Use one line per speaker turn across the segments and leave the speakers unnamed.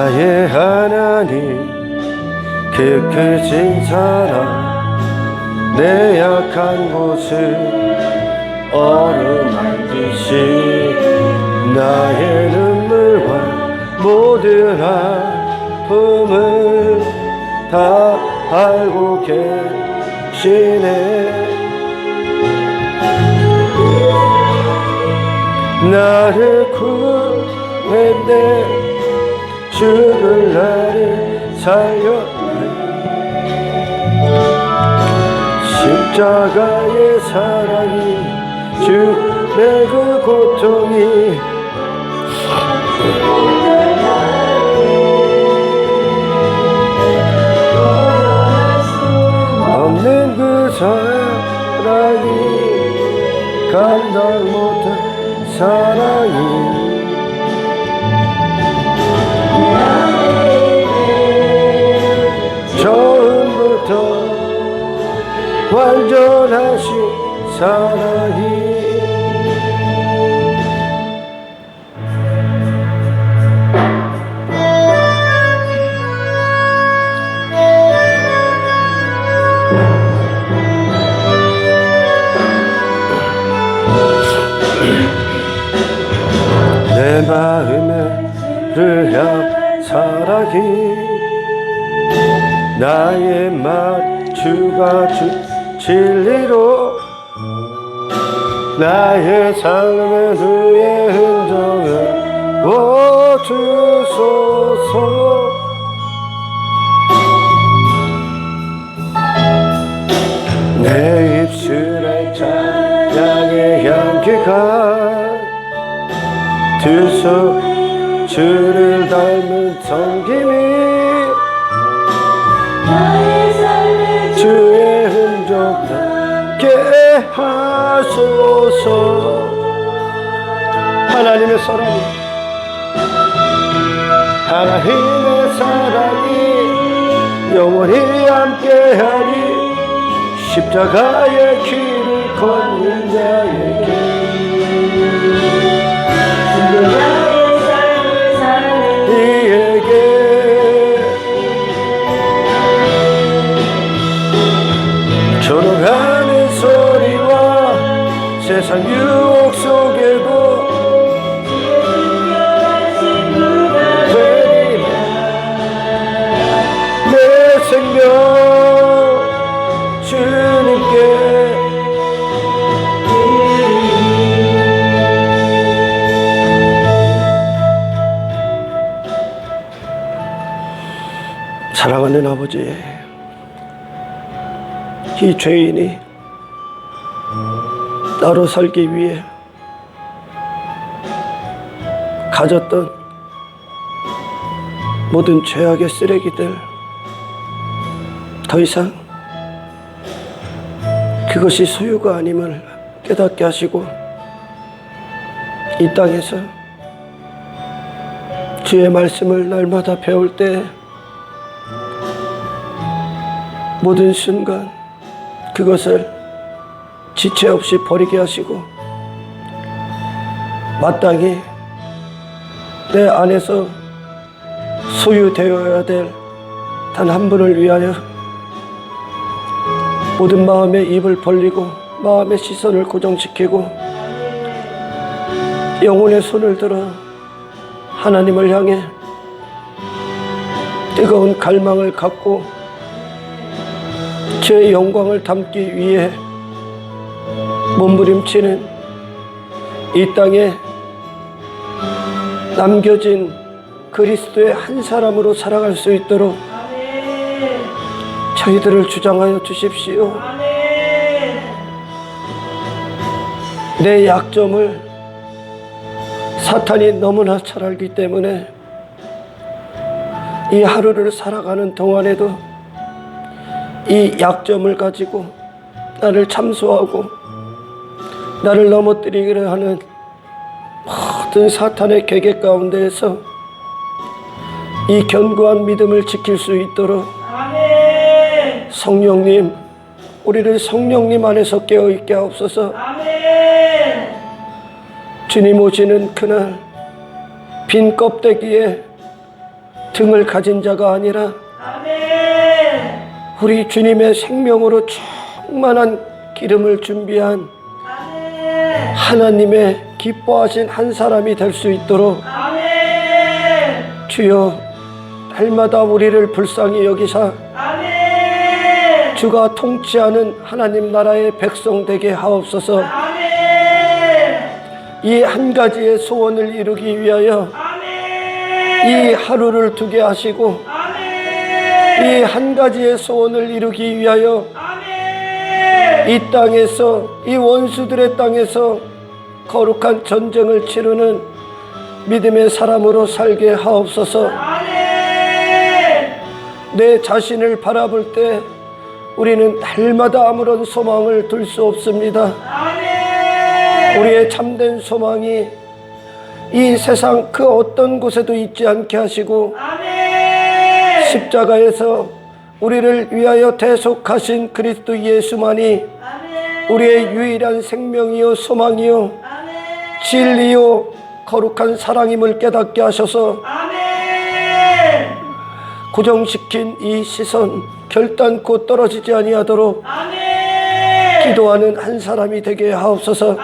나의 하나님 그 크신 사랑 내 약한 곳을 어루만지시 나의 눈물과 모든 아픔을 다 알고 계시네. 나를 구했네. 죽을 나를 살렸네. 십자가의 사랑이 주의 그 고통이 없는 그 사랑이 감당 못한 사랑이 처음부터 완전하신 사랑이 내 마음에 흐르는 사랑이 나의 주가 진리로 나의 삶의 후의 흔적을 보여주소서. 내 입술에 찬양의 향기가 두서 주를 닮은 섬김이 주의 흔적 남게 하소서. 하나님의 사랑이 하나님의 사랑이 영원히 함께하리. 십자가의 길을 걷는 자에게 이에게 조롱하는 소리와 세상 유혹 속에도 내 생명 주님께 사랑하는 아버지, 이 죄인이 나로 살기 위해 가졌던 모든 죄악의 쓰레기들 더 이상 그것이 소유가 아님을 깨닫게 하시고 이 땅에서 주의 말씀을 날마다 배울 때 모든 순간 그것을 지체 없이 버리게 하시고 마땅히 내 안에서 소유되어야 될 단 한 분을 위하여 모든 마음의 입을 벌리고 마음의 시선을 고정시키고 영혼의 손을 들어 하나님을 향해 뜨거운 갈망을 갖고 주의 영광을 담기 위해 몸부림치는 이 땅에 남겨진 그리스도의 한 사람으로 살아갈 수 있도록 저희들을 주장하여 주십시오. 내 약점을 사탄이 너무나 잘 알기 때문에 이 하루를 살아가는 동안에도 이 약점을 가지고 나를 참소하고 나를 넘어뜨리기를 하는 모든 사탄의 계획 가운데에서 이 견고한 믿음을 지킬 수 있도록 성령님, 우리를 성령님 안에서 깨어있게 하옵소서. 주님 오시는 그날 빈 껍데기에 등을 가진 자가 아니라 우리 주님의 생명으로 충만한 기름을 준비한 하나님의 기뻐하신 한 사람이 될 수 있도록 주여 날마다 우리를 불쌍히 여기사 주가 통치하는 하나님 나라의 백성 되게 하옵소서. 이 한 가지의 소원을 이루기 위하여 이 하루를 두게 하시고 이 한 가지의 소원을 이루기 위하여 이 땅에서, 이 원수들의 땅에서 거룩한 전쟁을 치르는 믿음의 사람으로 살게 하옵소서. 내 자신을 바라볼 때 우리는 날마다 아무런 소망을 둘 수 없습니다. 우리의 참된 소망이 이 세상 그 어떤 곳에도 있지 않게 하시고 십자가에서 우리를 위하여 대속하신 그리스도 예수만이 우리의 유일한 생명이요 소망이요 진리요 거룩한 사랑임을 깨닫게 하셔서 고정시킨 이 시선 결단코 떨어지지 아니하도록 기도하는 한 사람이 되게 하옵소서.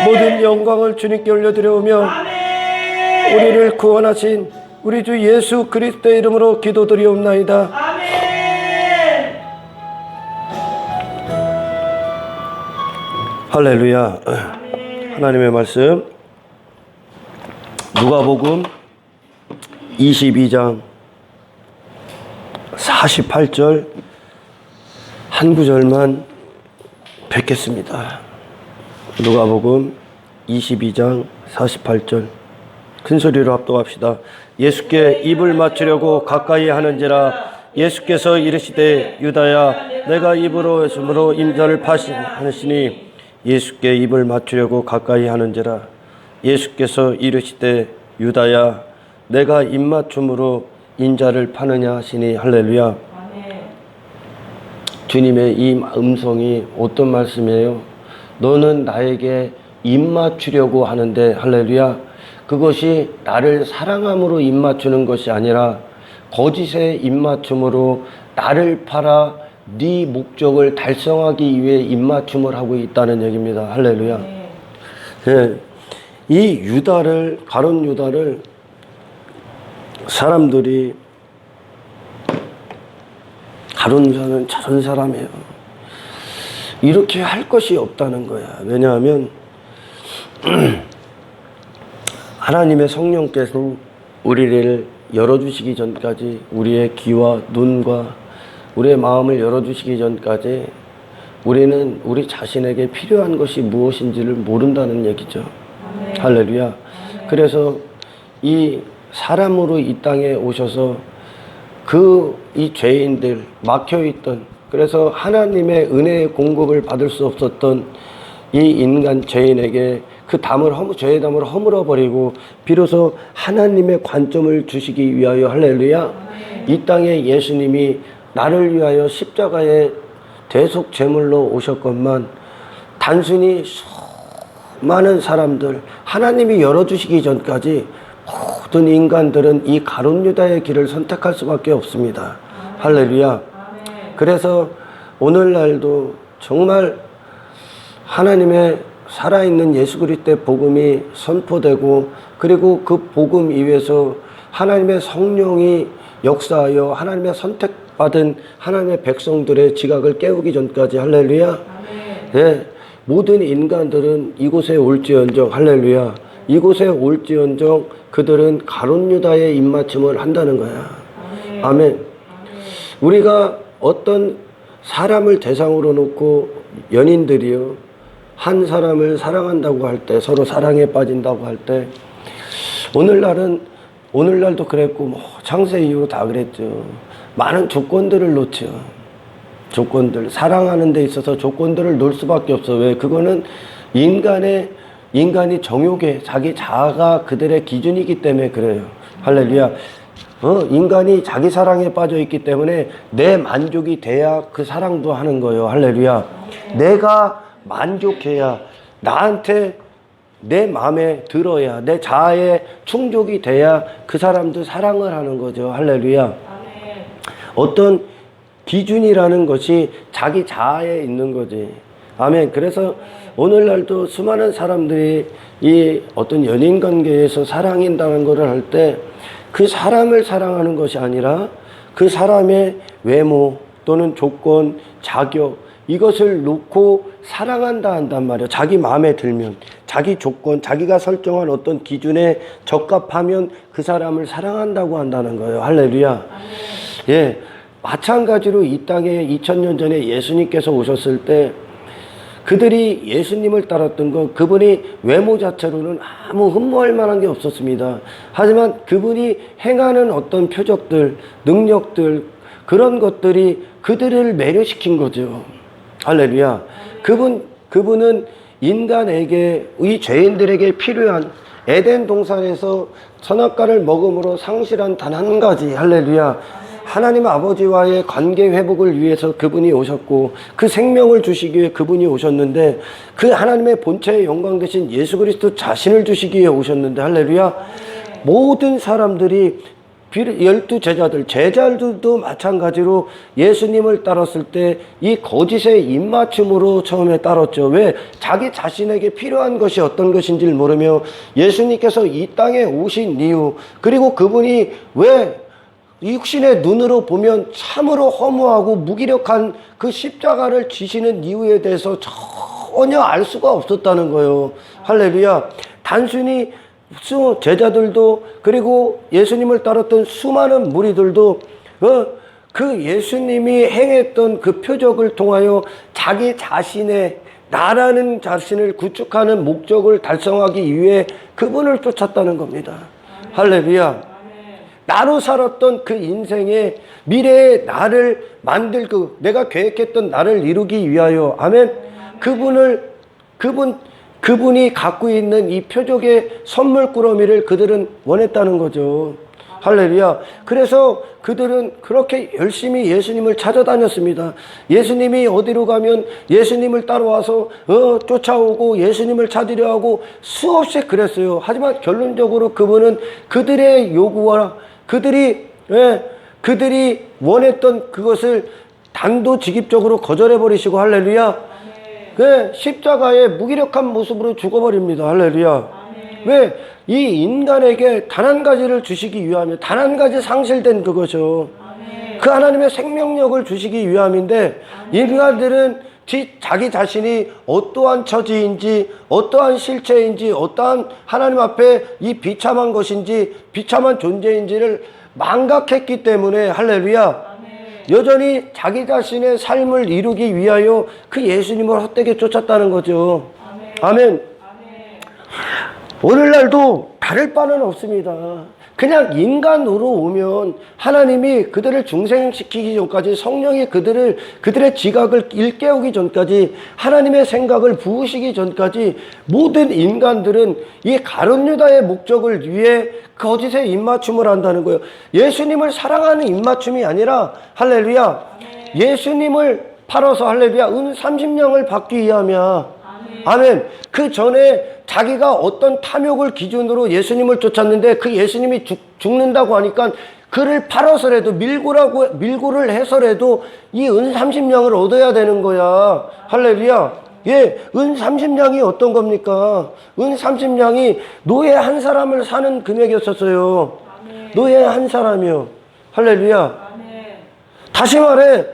모든 영광을 주님께 올려드려오며 우리를 구원하신 우리 주 예수 그리스도의 이름으로 기도드리옵나이다. 할렐루야. 하나님의 말씀 누가복음 22장 48절 한 구절만 뵙겠습니다. 누가복음 22장 48절 큰 소리로 합독합시다. 예수께 입을 맞추려고 가까이 하는지라 예수께서 이르시되 유다야 내가 입으로 했으므로 인자를 파시하시니 예수께 입을 맞추려고 가까이 하는지라 예수께서 이르시되 유다야 내가 입맞춤으로 인자를 파느냐 하시니 할렐루야. 주님의 이 음성이 어떤 말씀이에요? 너는 나에게 입맞추려고 하는데 할렐루야. 그것이 나를 사랑함으로 입맞추는 것이 아니라 거짓의 입맞춤으로 나를 팔아 네 목적을 달성하기 위해 입맞춤을 하고 있다는 얘기입니다. 할렐루야. 네. 이 유다를, 가룟 유다를 사람들이 가룟 유다는 저런 사람이에요. 이렇게 할 것이 없다는 거야. 왜냐하면 하나님의 성령께서 우리를 열어주시기 전까지 우리의 귀와 눈과 우리의 마음을 열어주시기 전까지 우리는 우리 자신에게 필요한 것이 무엇인지를 모른다는 얘기죠. 할렐루야. 그래서 이 사람으로 이 땅에 오셔서 이 죄인들 막혀있던, 그래서 하나님의 은혜의 공급을 받을 수 없었던 이 인간 죄인에게 그 죄의 담을 허물어버리고 비로소 하나님의 관점을 주시기 위하여 할렐루야. 이 땅에 예수님이 나를 위하여 십자가의 대속 제물로 오셨건만 단순히 수많은 사람들, 하나님이 열어주시기 전까지 모든 인간들은 이 가룟 유다의 길을 선택할 수밖에 없습니다. 할렐루야. 그래서 오늘날도 정말 하나님의 살아있는 예수 그리스도의 복음이 선포되고, 그리고 그 복음 위에서 하나님의 성령이 역사하여 하나님의 선택받은 하나님의 백성들의 지각을 깨우기 전까지 할렐루야. 네, 모든 인간들은 이곳에 올지언정 할렐루야. 이곳에 올지언정 그들은 가룟 유다의 입맞춤을 한다는 거야. 아멘. 우리가 어떤 사람을 대상으로 놓고 연인들이요, 한 사람을 사랑한다고 할 때, 서로 사랑에 빠진다고 할 때, 오늘날도 그랬고 창세 이후로 다 그랬죠. 많은 조건들을 놓죠. 조건들, 사랑하는 데 있어서 조건들을 놓을 수밖에 없어. 왜? 그거는 인간이 정욕에 자기 자아가 그들의 기준이기 때문에 그래요. 할렐루야. 인간이 자기 사랑에 빠져 있기 때문에 내 만족이 돼야 그 사랑도 하는 거예요. 할렐루야. 내가 만족해야, 나한테 내 마음에 들어야, 내 자아에 충족이 돼야 그 사람도 사랑을 하는 거죠. 할렐루야. 어떤 기준이라는 것이 자기 자아에 있는 거지. 아멘. 그래서 오늘날도 수많은 사람들이 이 어떤 연인 관계에서 사랑한다는 것을 할 때 그 사람을 사랑하는 것이 아니라 그 사람의 외모 또는 조건, 자격, 이것을 놓고 사랑한다 한단 말이에요. 자기 마음에 들면, 자기 조건, 자기가 설정한 어떤 기준에 적합하면 그 사람을 사랑한다고 한다는 거예요. 할렐루야. 예, 마찬가지로 이 땅에 2000년 전에 예수님께서 오셨을 때 그들이 예수님을 따랐던 건 그분이 외모 자체로는 아무 흠모할 만한 게 없었습니다. 하지만 그분이 행하는 어떤 표적들, 능력들, 그런 것들이 그들을 매료시킨 거죠. 할렐루야. 그분은 인간에게, 이 죄인들에게 필요한 에덴 동산에서 선악과를 먹음으로 상실한 단 한 가지, 할렐루야, 하나님 아버지와의 관계 회복을 위해서 그분이 오셨고 그 생명을 주시기 위해 그분이 오셨는데 그 하나님의 본체의 영광 되신 예수 그리스도 자신을 주시기 위해 오셨는데, 할렐루야, 모든 사람들이 12 제자들도 마찬가지로 예수님을 따랐을 때 이 거짓의 입맞춤으로 처음에 따랐죠. 왜? 자기 자신에게 필요한 것이 어떤 것인지를 모르며 예수님께서 이 땅에 오신 이유, 그리고 그분이 왜 육신의 눈으로 보면 참으로 허무하고 무기력한 그 십자가를 지시는 이유에 대해서 전혀 알 수가 없었다는 거예요. 할렐루야. 단순히 제자들도, 그리고 예수님을 따랐던 수많은 무리들도 그 예수님이 행했던 그 표적을 통하여 자기 자신의, 나라는 자신을 구축하는 목적을 달성하기 위해 그분을 쫓았다는 겁니다. 할렐루야. 나로 살았던 그 인생의 미래의 나를 만들고 내가 계획했던 나를 이루기 위하여, 아멘, 그분이 갖고 있는 이 표적의 선물꾸러미를 그들은 원했다는 거죠. 할렐루야. 그래서 그들은 그렇게 열심히 예수님을 찾아다녔습니다. 예수님이 어디로 가면 예수님을 따라와서 쫓아오고 예수님을 찾으려 하고 수없이 그랬어요. 하지만 결론적으로 그분은 그들의 요구와 그들이 원했던 그것을 단도직입적으로 거절해버리시고, 할렐루야, 십자가의 무기력한 모습으로 죽어버립니다. 할렐루야. 왜? 이 인간에게 단 한 가지를 주시기 위함이에요. 단 한 가지 상실된 그거죠. 그 하나님의 생명력을 주시기 위함인데 인간들은 자기 자신이 어떠한 처지인지, 어떠한 실체인지, 어떠한 하나님 앞에 이 비참한 것인지, 비참한 존재인지를 망각했기 때문에, 할렐루야, 여전히 자기 자신의 삶을 이루기 위하여 그 예수님을 헛되게 쫓았다는 거죠. 아멘. 오늘날도 다를 바는 없습니다. 그냥 인간으로 오면 하나님이 그들을 중생시키기 전까지, 성령이 그들의 지각을 일깨우기 전까지, 하나님의 생각을 부으시기 전까지 모든 인간들은 이 가룟 유다의 목적을 위해 거짓의 입맞춤을 한다는 거예요. 예수님을 사랑하는 입맞춤이 아니라, 할렐루야, 예수님을 팔아서, 할렐루야, 은 30냥을 받기 위함이야. 아멘. 그 전에 자기가 어떤 탐욕을 기준으로 예수님을 쫓았는데 그 예수님이 죽는다고 하니까 그를 팔아서라도 밀고를 해서라도 이 은 30냥을 얻어야 되는 거야. 할렐루야. 예, 은 30냥이 어떤 겁니까? 은 30냥이 노예 한 사람을 사는 금액이었었어요. 노예 한 사람이요. 할렐루야. 다시 말해,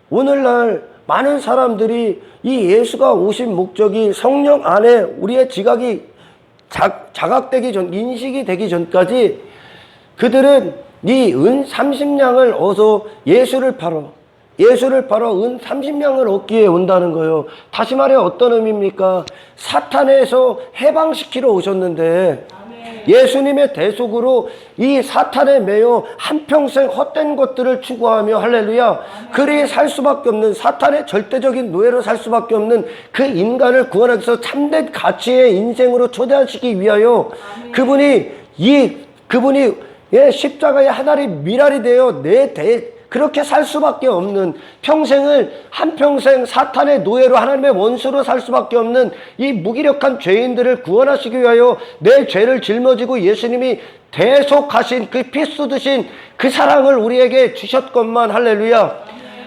오늘날 많은 사람들이 이 예수가 오신 목적이 성령 안에 우리의 지각이 자각되기 전, 인식이 되기 전까지 그들은 이 은 30냥을 얻어 예수를 팔아 은 30냥을 얻기 위해 온다는 거예요. 다시 말해 어떤 의미입니까? 사탄에서 해방시키러 오셨는데 예수님의 대속으로 이 사탄에 매여 한평생 헛된 것들을 추구하며, 할렐루야, 그리 살 수밖에 없는, 사탄의 절대적인 노예로 살 수밖에 없는 그 인간을 구원하기 위해서 참된 가치의 인생으로 초대하시기 위하여 그분이 십자가의 하나의 미랄이 되어 그렇게 살 수밖에 없는, 평생을 한평생 사탄의 노예로 하나님의 원수로 살 수밖에 없는 이 무기력한 죄인들을 구원하시기 위하여 내 죄를 짊어지고 예수님이 대속하신 그 피 쏟으신 그 사랑을 우리에게 주셨건만, 할렐루야.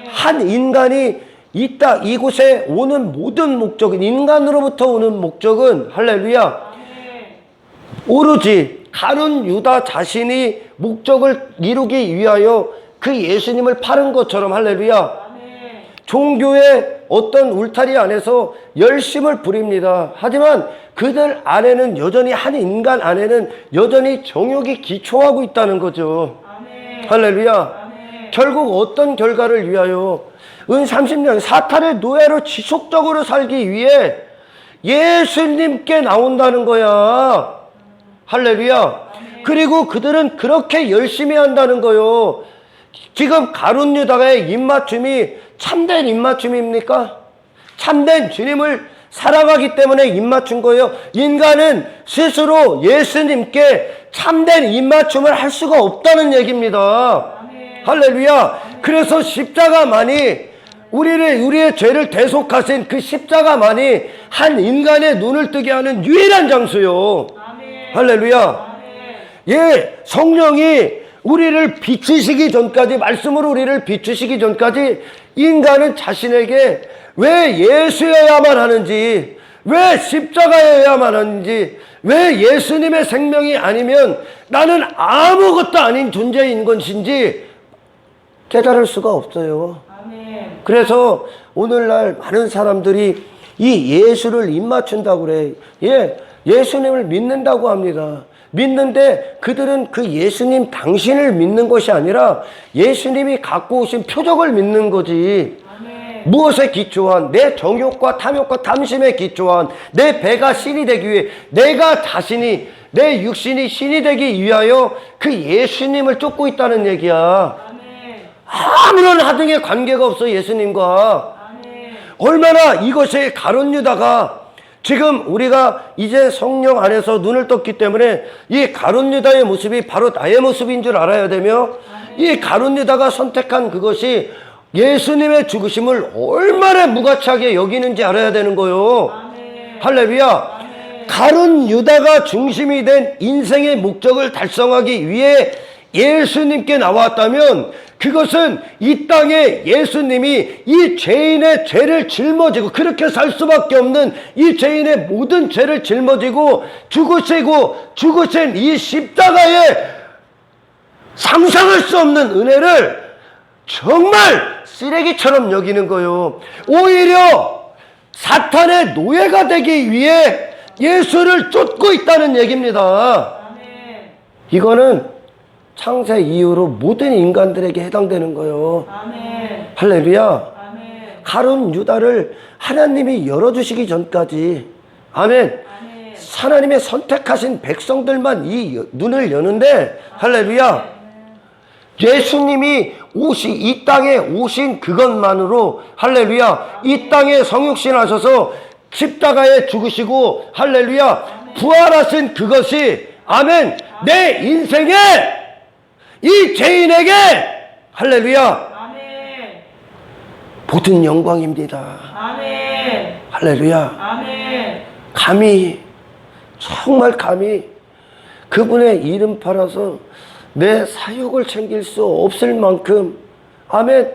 한 인간이 이곳에 오는 모든 목적은, 인간으로부터 오는 목적은, 할렐루야, 오로지 가룟 유다 자신이 목적을 이루기 위하여 그 예수님을 파는 것처럼, 할렐루야, 종교의 어떤 울타리 안에서 열심을 부립니다. 하지만 그들 안에는 여전히, 한 인간 안에는 여전히 정욕이 기초하고 있다는 거죠. 할렐루야. 결국 어떤 결과를 위하여? 은 30년 사탄의 노예로 지속적으로 살기 위해 예수님께 나온다는 거야. 할렐루야. 그리고 그들은 그렇게 열심히 한다는 거요. 지금 가룟 유다의 입맞춤이 참된 입맞춤입니까? 참된 주님을 사랑하기 때문에 입맞춘 거예요. 인간은 스스로 예수님께 참된 입맞춤을 할 수가 없다는 얘기입니다. 할렐루야. 그래서 십자가만이 우리의 죄를 대속하신 그 십자가만이 한 인간의 눈을 뜨게 하는 유일한 장소요. 할렐루야. 예, 성령이 우리를 비추시기 전까지, 말씀으로 우리를 비추시기 전까지 인간은 자신에게 왜 예수여야만 하는지, 왜 십자가여야만 하는지, 왜 예수님의 생명이 아니면 나는 아무것도 아닌 존재인 것인지 깨달을 수가 없어요. 그래서 오늘날 많은 사람들이 이 예수를 입맞춘다고 그래. 예, 예수님을 믿는다고 합니다. 믿는데 그들은 그 예수님 당신을 믿는 것이 아니라 예수님이 갖고 오신 표적을 믿는 거지. 무엇에 기초한? 내 정욕과 탐욕과 탐심에 기초한 내 배가 신이 되기 위해, 내가 자신이, 내 육신이 신이 되기 위하여 그 예수님을 쫓고 있다는 얘기야. 아무런 하등의 관계가 없어, 예수님과. 얼마나 이것이 가룟 유다가, 지금 우리가 이제 성령 안에서 눈을 떴기 때문에 이 가룟 유다의 모습이 바로 나의 모습인 줄 알아야 되며, 이 가룟 유다가 선택한 그것이 예수님의 죽으심을 얼마나 무가치하게 여기는지 알아야 되는 거요. 할렐루야. 가룟 유다가 중심이 된 인생의 목적을 달성하기 위해 예수님께 나왔다면, 그것은 이 땅에 예수님이 이 죄인의 죄를 짊어지고, 그렇게 살 수밖에 없는 이 죄인의 모든 죄를 짊어지고 죽으신 이 십자가의 상상할 수 없는 은혜를 정말 쓰레기처럼 여기는 거요. 오히려 사탄의 노예가 되기 위해 예수를 쫓고 있다는 얘기입니다. 이거는 창세 이후로 모든 인간들에게 해당되는 거예요. 할렐루야. 가룟 유다를 하나님이 열어주시기 전까지, 아멘, 하나님의 선택하신 백성들만 이 눈을 여는데, 할렐루야, 예수님이 이 땅에 오신 그것만으로, 할렐루야, 이 땅에 성육신 하셔서 십자가에 죽으시고, 할렐루야, 부활하신 그것이, 아멘, 내 인생에 이 죄인에게, 할렐루야, 아멘, 모든 영광입니다. 아멘. 할렐루야. 아멘. 감히, 정말 감히 그분의 이름 팔아서 내 사욕을 챙길 수 없을 만큼, 아멘,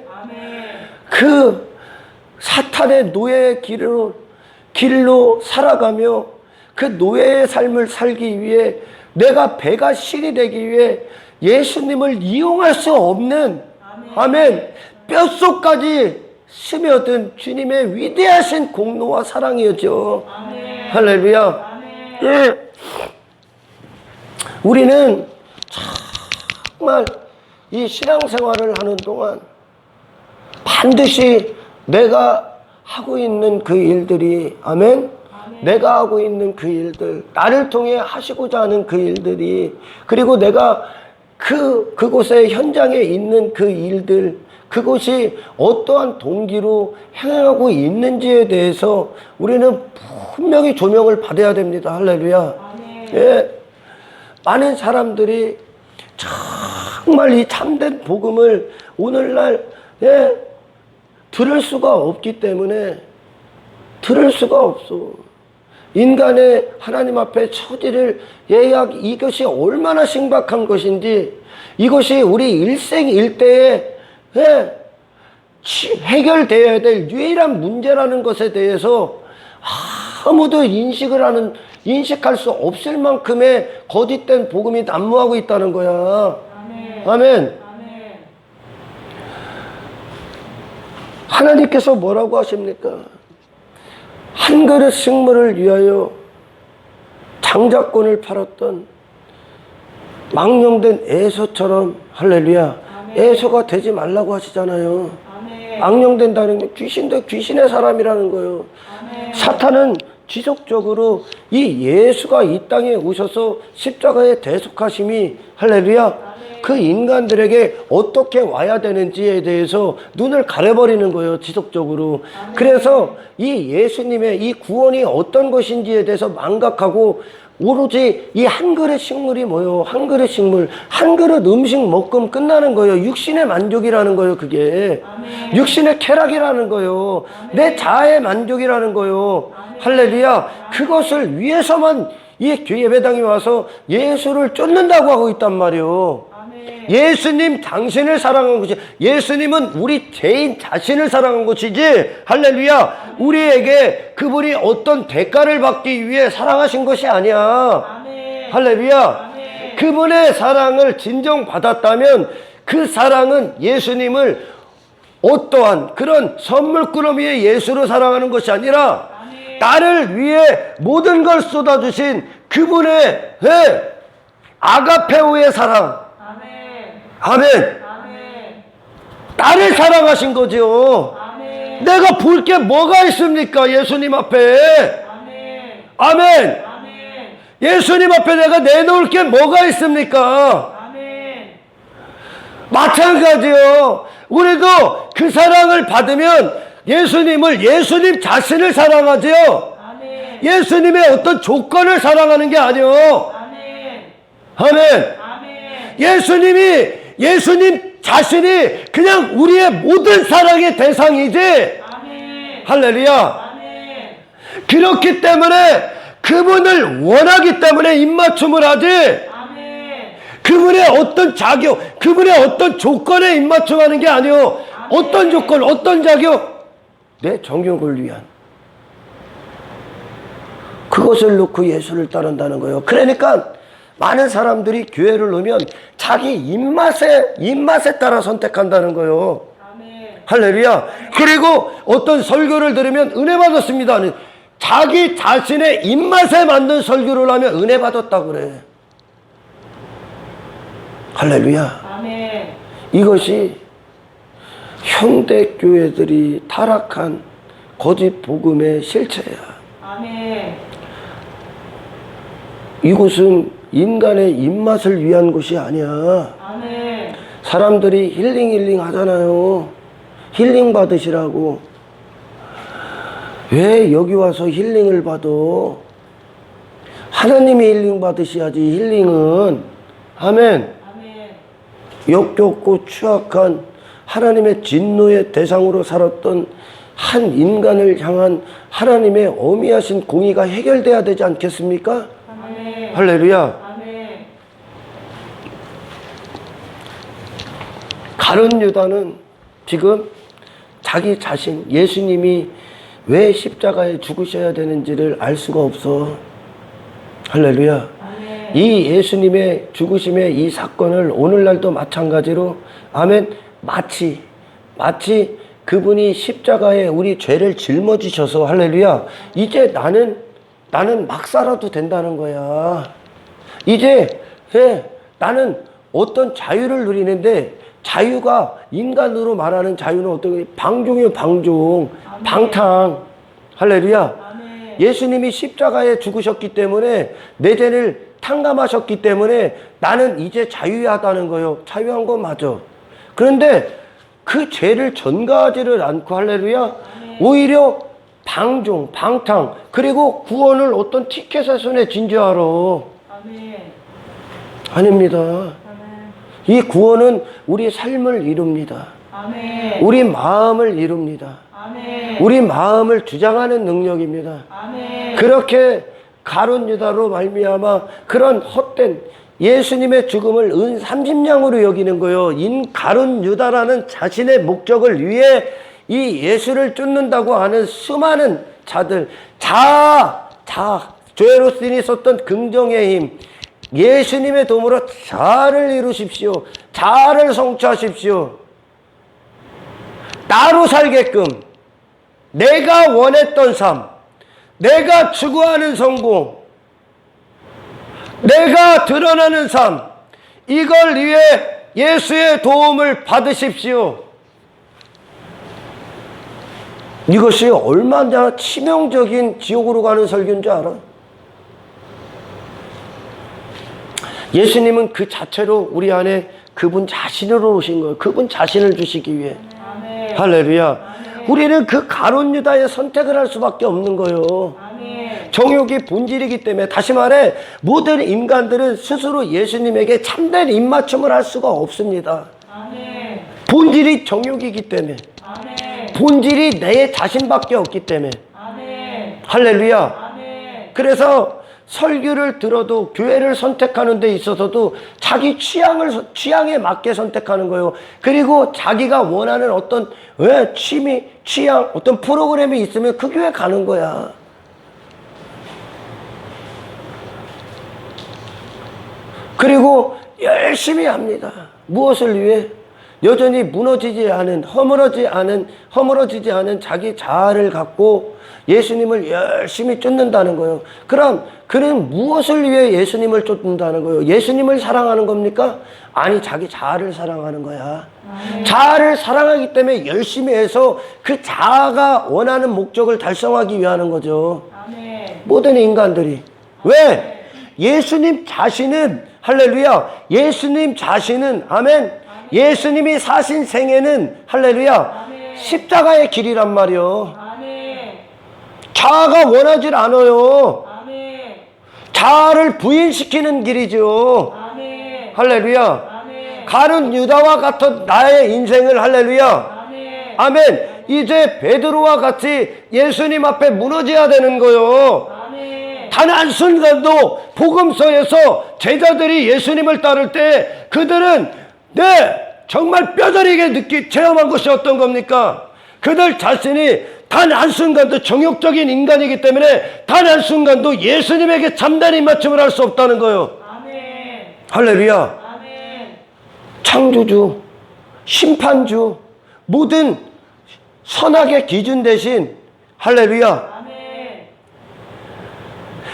그 사탄의 노예의 길로 살아가며 그 노예의 삶을 살기 위해, 내가 배가 신이 되기 위해 예수님을 이용할 수 없는, 아멘, 뼛속까지 스며든 주님의 위대하신 공로와 사랑이었죠. 할렐루야. 예. 우리는 정말 이 신앙생활을 하는 동안 반드시 내가 하고 있는 그 일들이, 아멘, 내가 하고 있는 그 일들, 나를 통해 하시고자 하는 그 일들이, 그리고 내가 그곳의 현장에 있는 그 일들, 그것이 어떠한 동기로 행하고 있는지에 대해서 우리는 분명히 조명을 받아야 됩니다. 할렐루야. 예. 많은 사람들이 정말 이 참된 복음을 오늘날 들을 수가 없기 때문에 들을 수가 없어. 인간의 하나님 앞에 처지를 이것이 얼마나 심각한 것인지, 이것이 우리 일생일대에 해결되어야 될 유일한 문제라는 것에 대해서 아무도 인식할 수 없을 만큼의 거짓된 복음이 난무하고 있다는 거야. 아멘. 아멘. 하나님께서 뭐라고 하십니까? 한 그릇 식물을 위하여 장자권을 팔았던 망령된 에서처럼, 할렐루야, 에서가 되지 말라고 하시잖아요. 망령된다는 게 귀신의 사람이라는 거예요. 사탄은 지속적으로 이 예수가 이 땅에 오셔서 십자가의 대속하심이, 할렐루야, 그 인간들에게 어떻게 와야 되는지에 대해서 눈을 가려버리는 거예요, 지속적으로. 그래서 이 예수님의 이 구원이 어떤 것인지에 대해서 망각하고, 오로지 이 한 그릇 식물이 뭐예요? 한 그릇 식물, 한 그릇 음식 먹으면 끝나는 거예요. 육신의 만족이라는 거예요, 그게. 아멘. 육신의 쾌락이라는 거예요. 아멘. 내 자아의 만족이라는 거예요. 아멘. 할렐루야. 그것을 위해서만 이 예배당에 와서 예수를 쫓는다고 하고 있단 말이에요. 예수님 당신을 사랑한 것이, 예수님은 우리 죄인 자신을 사랑한 것이지, 할렐루야, 우리에게 그분이 어떤 대가를 받기 위해 사랑하신 것이 아니야. 아멘. 할렐루야. 아멘. 그분의 사랑을 진정받았다면 그 사랑은 예수님을 어떠한 그런 선물꾸러미의 예수로 사랑하는 것이 아니라, 아멘, 나를 위해 모든 걸 쏟아주신 그분의 아가페오의 사랑. 아멘. 아멘. 나를 사랑하신 거죠. 아멘. 내가 볼 게 뭐가 있습니까? 예수님 앞에. 아멘. 아멘. 아멘. 예수님 앞에 내가 내놓을 게 뭐가 있습니까? 아멘. 마찬가지요. 우리도 그 사랑을 받으면 예수님 자신을 사랑하죠. 아멘. 예수님의 어떤 조건을 사랑하는 게 아니요. 아멘. 아멘. 아멘. 예수님 자신이 그냥 우리의 모든 사랑의 대상이지. 아멘. 할렐루야. 아멘. 그렇기 때문에 그분을 원하기 때문에 입맞춤을 하지. 아멘. 그분의 어떤 자격, 그분의 어떤 조건에 입맞춤하는 게 아니요. 아멘. 어떤 조건, 어떤 자격? 내 정욕을 위한. 그것을 놓고 예수를 따른다는 거예요. 그러니까 많은 사람들이 교회를 오면 자기 입맛에 따라 선택한다는 거예요. 아멘. 할렐루야. 그리고 어떤 설교를 들으면 은혜 받았습니다. 자기 자신의 입맛에 맞는 설교를 하면 은혜 받았다고 그래. 할렐루야. 아멘. 이것이 현대 교회들이 타락한 거짓 복음의 실체야. 아멘. 이곳은 인간의 입맛을 위한 곳이 아니야. 아멘. 사람들이 힐링 하잖아요. 힐링 받으시라고. 왜 여기 와서 힐링을 받아? 하나님이 힐링 받으셔야지. 힐링은. 아멘. 아멘. 역겹고 추악한 하나님의 진노의 대상으로 살았던 한 인간을 향한 하나님의 어미하신 공의가 해결돼야 되지 않겠습니까? 아멘. 할렐루야. 아멘. 가룟 유다는 지금 자기 자신, 예수님이 왜 십자가에 죽으셔야 되는지를 알 수가 없어. 할렐루야. 아멘. 이 예수님의 죽으심의 이 사건을 오늘날도 마찬가지로, 아멘, 마치 그분이 십자가에 우리 죄를 짊어지셔서, 할렐루야, 이제 나는 막 살아도 된다는 거야. 이제 나는 어떤 자유를 누리는데, 자유가 인간으로 말하는 자유는 어떤 방종이요, 방종. 아멘. 방탕. 할렐루야. 아멘. 예수님이 십자가에 죽으셨기 때문에, 내 죄를 탕감하셨기 때문에 나는 이제 자유하다는 거예요. 자유한 건 맞아. 그런데 그 죄를 전가하지를 않고, 할렐루야, 아멘, 오히려 방종, 방탕, 그리고 구원을 어떤 티켓의 손에 진지하러. 아멘. 아닙니다. 아멘. 이 구원은 우리 삶을 이룹니다.
아멘.
우리 마음을 이룹니다.
아멘.
우리 마음을 주장하는 능력입니다.
아멘.
그렇게 가룟 유다로 말미암아 그런 헛된 예수님의 죽음을 은 30냥으로 여기는 거예요. 인 가룟 유다라는 자신의 목적을 위해 이 예수를 쫓는다고 하는 수많은 자들, 조엘 오스틴이 썼던 긍정의 힘, 예수님의 도움으로 자아를 이루십시오. 자아를 성취하십시오. 나로 살게끔 내가 원했던 삶, 내가 추구하는 성공, 내가 드러나는 삶, 이걸 위해 예수의 도움을 받으십시오. 이것이 얼마나 치명적인 지옥으로 가는 설교인 줄 알아? 예수님은 그 자체로 우리 안에 그분 자신으로 오신 거예요. 그분 자신을 주시기 위해.
아멘.
할렐루야.
아멘.
우리는 그 가룟 유다의 선택을 할 수밖에 없는 거예요.
아멘.
정욕이 본질이기 때문에, 다시 말해 모든 인간들은 스스로 예수님에게 참된 입맞춤을 할 수가 없습니다.
아멘.
본질이 정욕이기 때문에,
아멘.
본질이 내 자신밖에 없기 때문에.
아멘.
할렐루야.
아멘.
그래서 설교를 들어도 교회를 선택하는 데 있어서도 자기 취향에 맞게 선택하는 거예요. 그리고 자기가 원하는 어떤 취미, 취향, 어떤 프로그램이 있으면 그 교회 가는 거야. 그리고 열심히 합니다. 무엇을 위해? 여전히 무너지지 않은, 허물어지지 않은 자기 자아를 갖고 예수님을 열심히 쫓는다는 거예요. 그럼 그는 무엇을 위해 예수님을 쫓는다는 거예요? 예수님을 사랑하는 겁니까? 아니, 자기 자아를 사랑하는 거야. 자아를 사랑하기 때문에 열심히 해서 그 자아가 원하는 목적을 달성하기 위하는 거죠.
아멘.
모든 인간들이. 왜? 예수님 자신은, 할렐루야, 예수님 자신은, 아멘, 예수님이 사신 생애는, 할렐루야,
아멘.
십자가의 길이란 말이요.
아멘.
자아가 원하질 않아요.
아멘.
자아를 부인시키는 길이죠.
아멘.
할렐루야.
아멘.
가룟 유다와 같은 나의 인생을, 할렐루야,
아멘.
아멘, 이제 베드로와 같이 예수님 앞에 무너져야 되는 거요.
아멘.
단 한순간도 복음서에서 제자들이 예수님을 따를 때 그들은 정말 뼈저리게 체험한 것이 어떤 겁니까? 그들 자신이 단 한순간도 정욕적인 인간이기 때문에 단 한순간도 예수님에게 참된 입맞춤을 할 수 없다는 거예요.
아멘.
할렐루야.
아멘.
창조주, 심판주, 모든 선악의 기준 대신, 할렐루야,
아멘.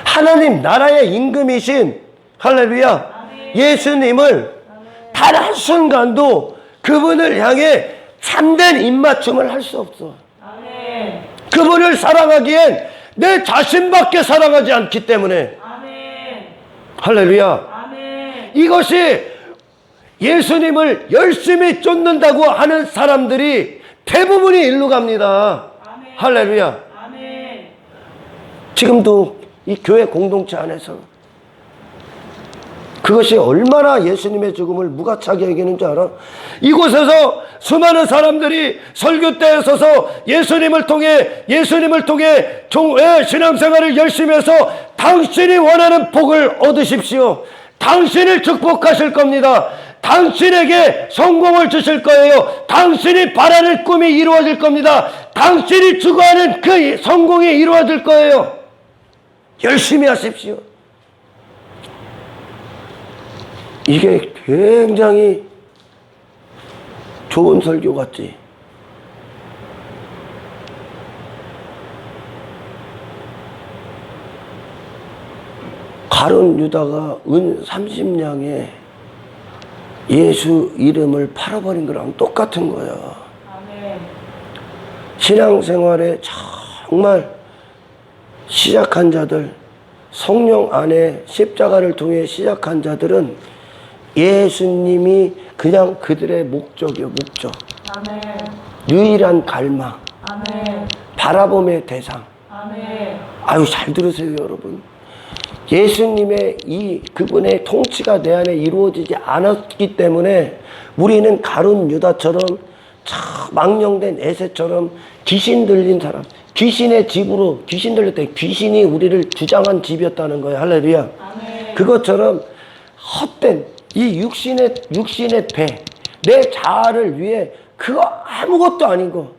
하나님 나라의 임금이신, 할렐루야, 예수님을 단 한순간도 그분을 향해 참된 입맞춤을 할 수 없어.
아멘.
그분을 사랑하기엔 내 자신밖에 사랑하지 않기 때문에.
아멘.
할렐루야.
아멘.
이것이 예수님을 열심히 쫓는다고 하는 사람들이 대부분이 일로 갑니다.
아멘.
할렐루야.
아멘.
지금도 이 교회 공동체 안에서 그것이 얼마나 예수님의 죽음을 무가차게 여기는 줄 알아? 이곳에서 수많은 사람들이 설교 때에 서서 예수님을 통해 신앙생활을 열심히 해서 당신이 원하는 복을 얻으십시오. 당신을 축복하실 겁니다. 당신에게 성공을 주실 거예요. 당신이 바라는 꿈이 이루어질 겁니다. 당신이 추구하는 그 성공이 이루어질 거예요. 열심히 하십시오. 이게 굉장히 좋은 설교 같지? 가룟 유다가 은 30냥에 예수 이름을 팔아버린 거랑 똑같은 거야.
아멘.
신앙생활에 정말 시작한 자들, 성령 안에 십자가를 통해 시작한 자들은 예수님이 그냥 그들의 목적이요, 목적.
아멘.
유일한 갈망,
아멘.
바라봄의 대상.
아멘.
아유, 잘 들으세요, 여러분. 예수님의 그분의 통치가 내 안에 이루어지지 않았기 때문에 우리는 가룟 유다처럼 망령된 에세처럼 귀신 들린 사람, 귀신의 집으로 귀신 들렸다. 귀신이 우리를 주장한 집이었다는 거예요. 할렐루야.
아멘.
그것처럼 헛된 이 육신의 배, 내 자아를 위해 그거 아무것도 아닌 거,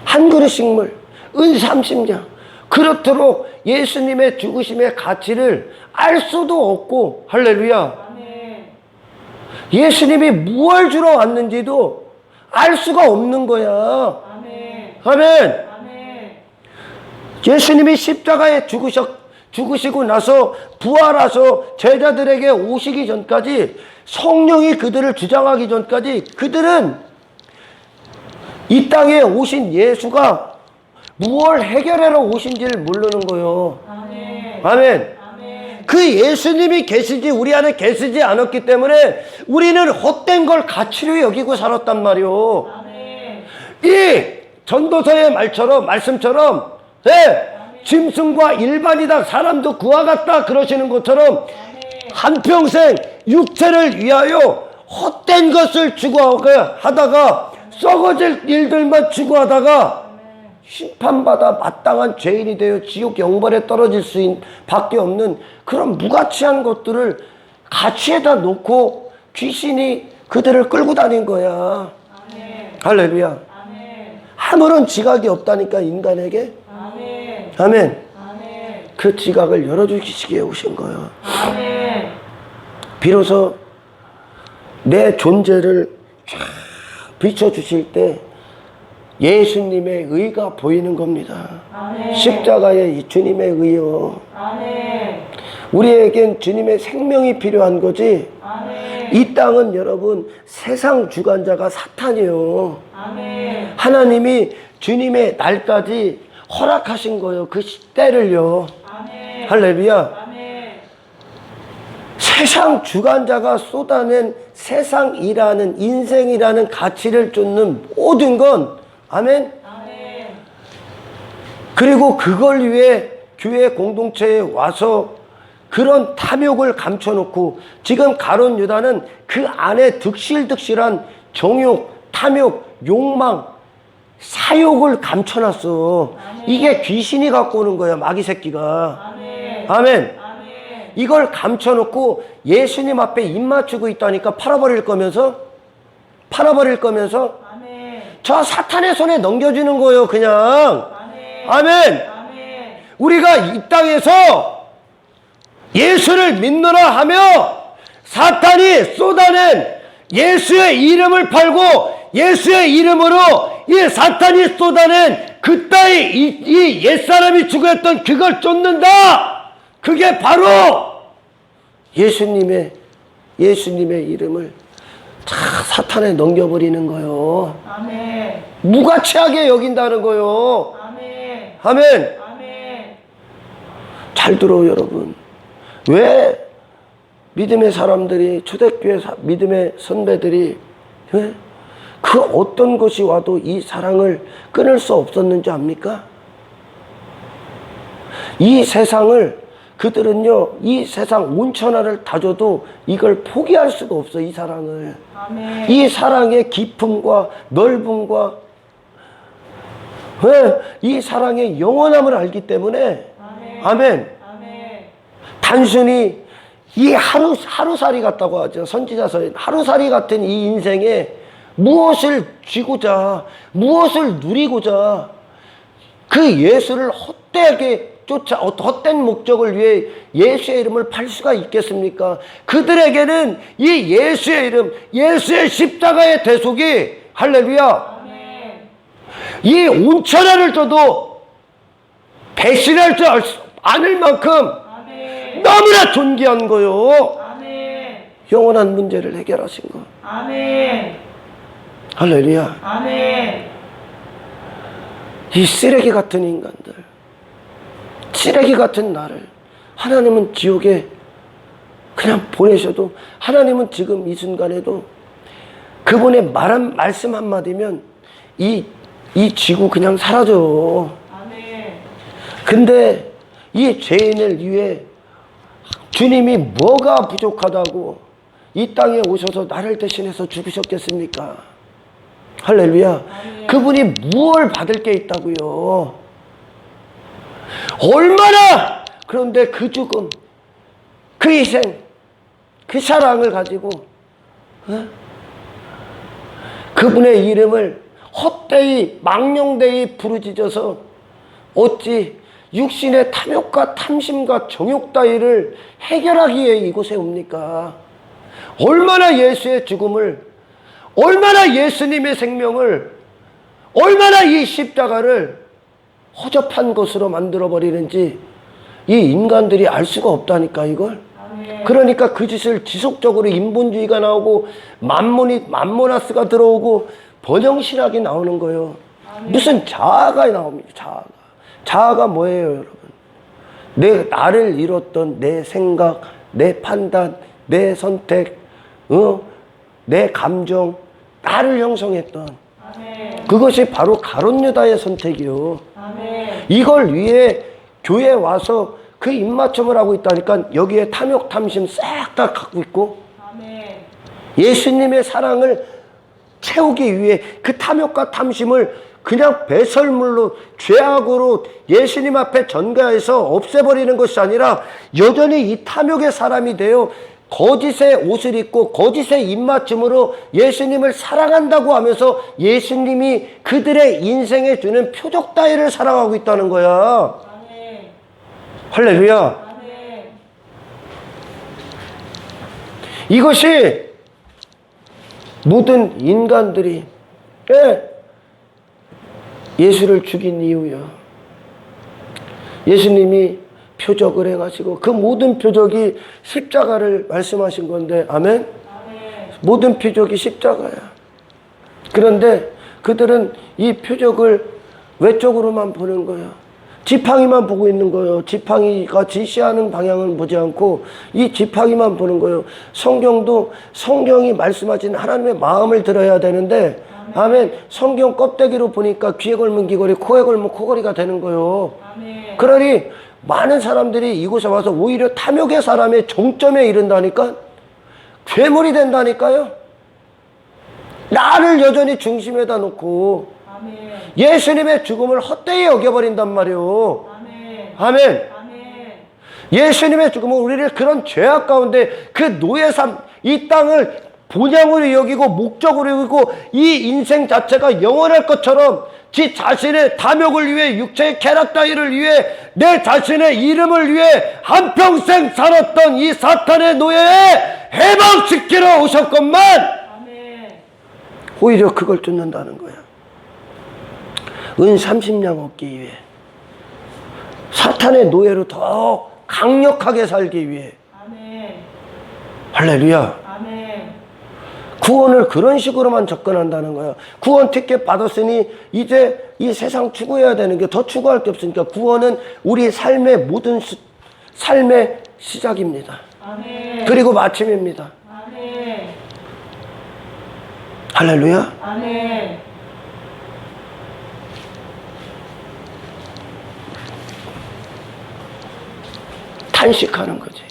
한 그릇 식물, 은 30냥, 그렇도록 예수님의 죽으심의 가치를 알 수도 없고, 할렐루야.
아멘.
예수님이 무엇을 주러 왔는지도 알 수가 없는 거야.
아멘.
아멘.
아멘.
예수님이 십자가에 죽으시고 나서 부활하셔 제자들에게 오시기 전까지, 성령이 그들을 주장하기 전까지 그들은 이 땅에 오신 예수가 무엇을 해결하러 오신지를 모르는 거예요.
아멘.
아멘.
아멘.
그 예수님이 계시지 우리 안에 계시지 않았기 때문에 우리는 헛된 걸 가치로 여기고 살았단 말이요.
아멘.
이 전도서의 말씀처럼, 짐승과 일반이다, 사람도 그와 같다 그러시는 것처럼 한평생 육체를 위하여 헛된 것을 추구하다가 썩어질 일들만 추구하다가 심판받아 마땅한 죄인이 되어 지옥 영벌에 떨어질 수밖에 없는 그런 무가치한 것들을 가치에다 놓고 귀신이 그들을 끌고 다닌 거야.
아멘.
할렐루야.
아멘.
아무런 지각이 없다니까, 인간에게.
아멘.
아멘.
아멘.
그 지각을 열어주시기에 오신 거예요.
아멘.
비로소 내 존재를 쫙 비춰주실 때 예수님의 의가 보이는 겁니다.
아멘.
십자가의 이 주님의 의요.
아멘.
우리에겐 주님의 생명이 필요한 거지.
아멘.
이 땅은 여러분 세상 주관자가 사탄이에요.
아멘.
하나님이 주님의 날까지 허락하신 거예요. 그 때를요.
아멘.
할렐루야.
아멘.
세상 주관자가 쏟아낸 세상이라는, 인생이라는 가치를 쫓는 모든 건, 아멘.
아멘.
그리고 그걸 위해 교회 공동체에 와서 그런 탐욕을 감춰놓고, 지금 가룟 유다는 그 안에 득실득실한 정욕, 탐욕, 욕망, 사욕을 감춰놨어. 이게 귀신이 갖고 오는 거야, 마귀 새끼가.
아멘.
아멘.
아멘.
이걸 감춰놓고 예수님 앞에 입 맞추고 있다니까. 팔아버릴 거면서
아멘.
저 사탄의 손에 넘겨주는 거예요, 그냥.
아멘.
아멘.
아멘.
우리가 이 땅에서 예수를 믿노라 하며 사탄이 쏟아낸 예수의 이름을 팔고 예수의 이름으로 이 사탄이 쏟아낸 그따위 이 옛사람이 추구했던 그걸 쫓는다. 그게 바로 예수님의 이름을 다 사탄에 넘겨버리는 거요.
아멘.
무가치하게 여긴다는 거요.
아멘.
아멘.
아멘.
잘 들어 여러분. 왜 믿음의 사람들이, 초대교회 믿음의 선배들이 그 어떤 것이 와도 이 사랑을 끊을 수 없었는지 압니까? 이 세상을 그들은요, 이 세상 온천하를 다 줘도 이걸 포기할 수가 없어, 이 사랑을.
아멘.
이 사랑의 깊음과 넓음과 이 사랑의 영원함을 알기 때문에.
아멘.
아멘.
아멘.
단순히 이 하루살이 같다고 하죠. 선지자서에 하루살이 같은 이 인생에 무엇을 쥐고자, 무엇을 누리고자 그 예수를 헛되게 쫓아 헛된 목적을 위해 예수의 이름을 팔 수가 있겠습니까? 그들에게는 이 예수의 이름, 예수의 십자가의 대속이, 할렐루야,
아멘.
이 온천하를 줘도 배신할 줄 않을 만큼
아멘.
너무나 존귀한 거요.
아멘.
영원한 문제를 해결하신 거.
아멘.
할렐루야.
아멘.
이 쓰레기 같은 인간들, 쓰레기 같은 나를 하나님은 지옥에 그냥 보내셔도, 하나님은 지금 이 순간에도 그분의 말씀 한마디면 이 지구 그냥 사라져.
아멘.
근데 이 죄인을 위해 주님이 뭐가 부족하다고 이 땅에 오셔서 나를 대신해서 죽으셨겠습니까? 할렐루야. 그분이 무엇을 받을 게 있다고요? 얼마나! 그런데 그 죽음, 그 희생, 그 사랑을 가지고 그분의 이름을 헛되이 망령되이 부르짖어서 어찌 육신의 탐욕과 탐심과 정욕 따위를 해결하기에 이곳에 옵니까? 얼마나 예수의 죽음을, 얼마나 예수님의 생명을, 얼마나 이 십자가를 허접한 것으로 만들어버리는지 이 인간들이 알 수가 없다니까 이걸. 그러니까 그 짓을 지속적으로 인본주의가 나오고 만모나스가 들어오고 번영신학이 나오는 거예요. 무슨 자아가 나옵니다. 자아가 뭐예요, 여러분? 나를 이뤘던 내 생각, 내 판단, 내 선택, 내 감정, 나를 형성했던 그것이 바로 가룟유다의 선택이요. 이걸 위해 교회에 와서 그 입맞춤을 하고 있다니까. 여기에 탐욕, 탐심 싹 다 갖고 있고 예수님의 사랑을 채우기 위해 그 탐욕과 탐심을 그냥 배설물로 죄악으로 예수님 앞에 전가해서 없애버리는 것이 아니라 여전히 이 탐욕의 사람이 되어 거짓의 옷을 입고 거짓의 입맞춤으로 예수님을 사랑한다고 하면서 예수님이 그들의 인생에 주는 표적 따위를 사랑하고 있다는 거야. 할렐루야. 이것이 모든 인간들이 예수를 죽인 이유야. 예수님이 표적을 행하시고 그 모든 표적이 십자가를 말씀하신 건데, 아멘? 모든 표적이 십자가야. 그런데 그들은 이 표적을 외적으로만 보는 거야. 지팡이만 보고 있는 거예요. 지팡이가 지시하는 방향은 보지 않고 이 지팡이만 보는 거예요. 성경도 성경이 말씀하신 하나님의 마음을 들어야 되는데, 아멘. 성경 껍데기로 보니까 귀에 걸면 귀걸이, 코에 걸면 코걸이가 되는 거예요. 그러니 많은 사람들이 이곳에 와서 오히려 탐욕의 사람의 정점에 이른다니까? 괴물이 된다니까요? 나를 여전히 중심에다 놓고 예수님의 죽음을 헛되이 여겨버린단 말이에요. 아멘. 예수님의 죽음은 우리를 그런 죄악 가운데 그 노예삼, 이 땅을 본향으로 여기고 목적으로 여기고 이 인생 자체가 영원할 것처럼 지 자신의 탐욕을 위해, 육체의 쾌락 따위를 위해, 내 자신의 이름을 위해 한평생 살았던 이 사탄의 노예에 해방시키러 오셨건만 오히려 그걸 쫓는다는 거야. 은 30냥 얻기 위해, 사탄의 노예로 더 강력하게 살기 위해. 할렐루야. 구원을 그런 식으로만 접근한다는 거야. 구원 티켓 받았으니 이제 이 세상 추구해야 되는 게, 더 추구할 게 없으니까 구원은 우리 삶의 모든 삶의 시작입니다. 그리고 마침입니다. 할렐루야. 탄식하는 거지.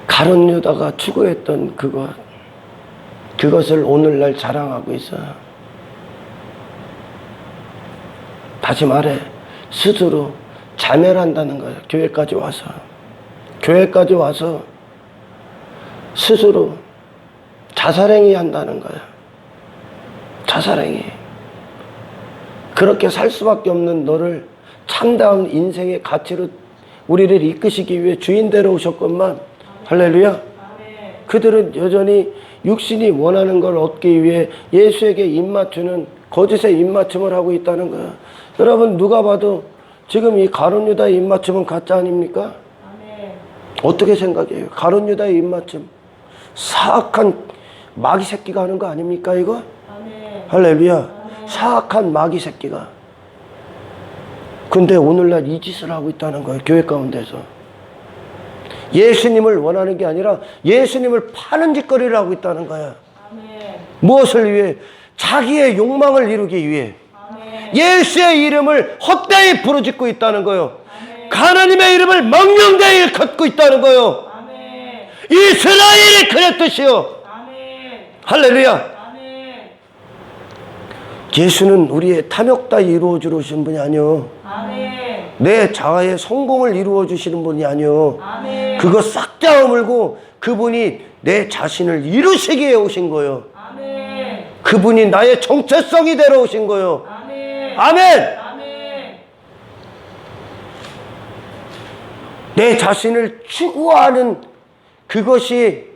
가룟유다가 추구했던 그것을 오늘날 자랑하고 있어요. 다시 말해, 스스로 자멸한다는 거예요. 교회까지 와서 스스로 자살행위 한다는 거예요. 자살행위. 그렇게 살 수밖에 없는 너를 참다운 인생의 가치로 우리를 이끄시기 위해 주인되러 오셨건만, 할렐루야. 그들은 여전히 육신이 원하는 걸 얻기 위해 예수에게 입맞추는 거짓의 입맞춤을 하고 있다는 거야. 여러분, 누가 봐도 지금 이 가룟유다의 입맞춤은 가짜 아닙니까? 어떻게 생각해요? 가룟유다의 입맞춤, 사악한 마귀 새끼가 하는 거 아닙니까 이거? 할렐루야. 사악한 마귀 새끼가. 근데 오늘날 이 짓을 하고 있다는 거예요. 교회 가운데서 예수님을 원하는 게 아니라 예수님을 파는 짓거리를 하고 있다는 거야. 무엇을 위해? 자기의 욕망을 이루기 위해. 예수의 이름을 헛되이 부르짖고 있다는 거예요. 하나님의 이름을 망령되이 일컫고 있다는 거예요.
아멘.
이스라엘이 그랬듯이요.
아멘.
할렐루야.
아멘.
예수는 우리의 탐욕 다 이루어 주신 분이 아니요.
아멘.
내 자아의 성공을 이루어 주시는 분이 아니요.
아멘.
그거 싹 다 허물고 그분이 내 자신을 이루시기 위해 오신 거예요.
아멘.
그분이 나의 정체성이 되러 오신 거예요.
아멘.
아멘.
아멘.
내 자신을 추구하는 그것이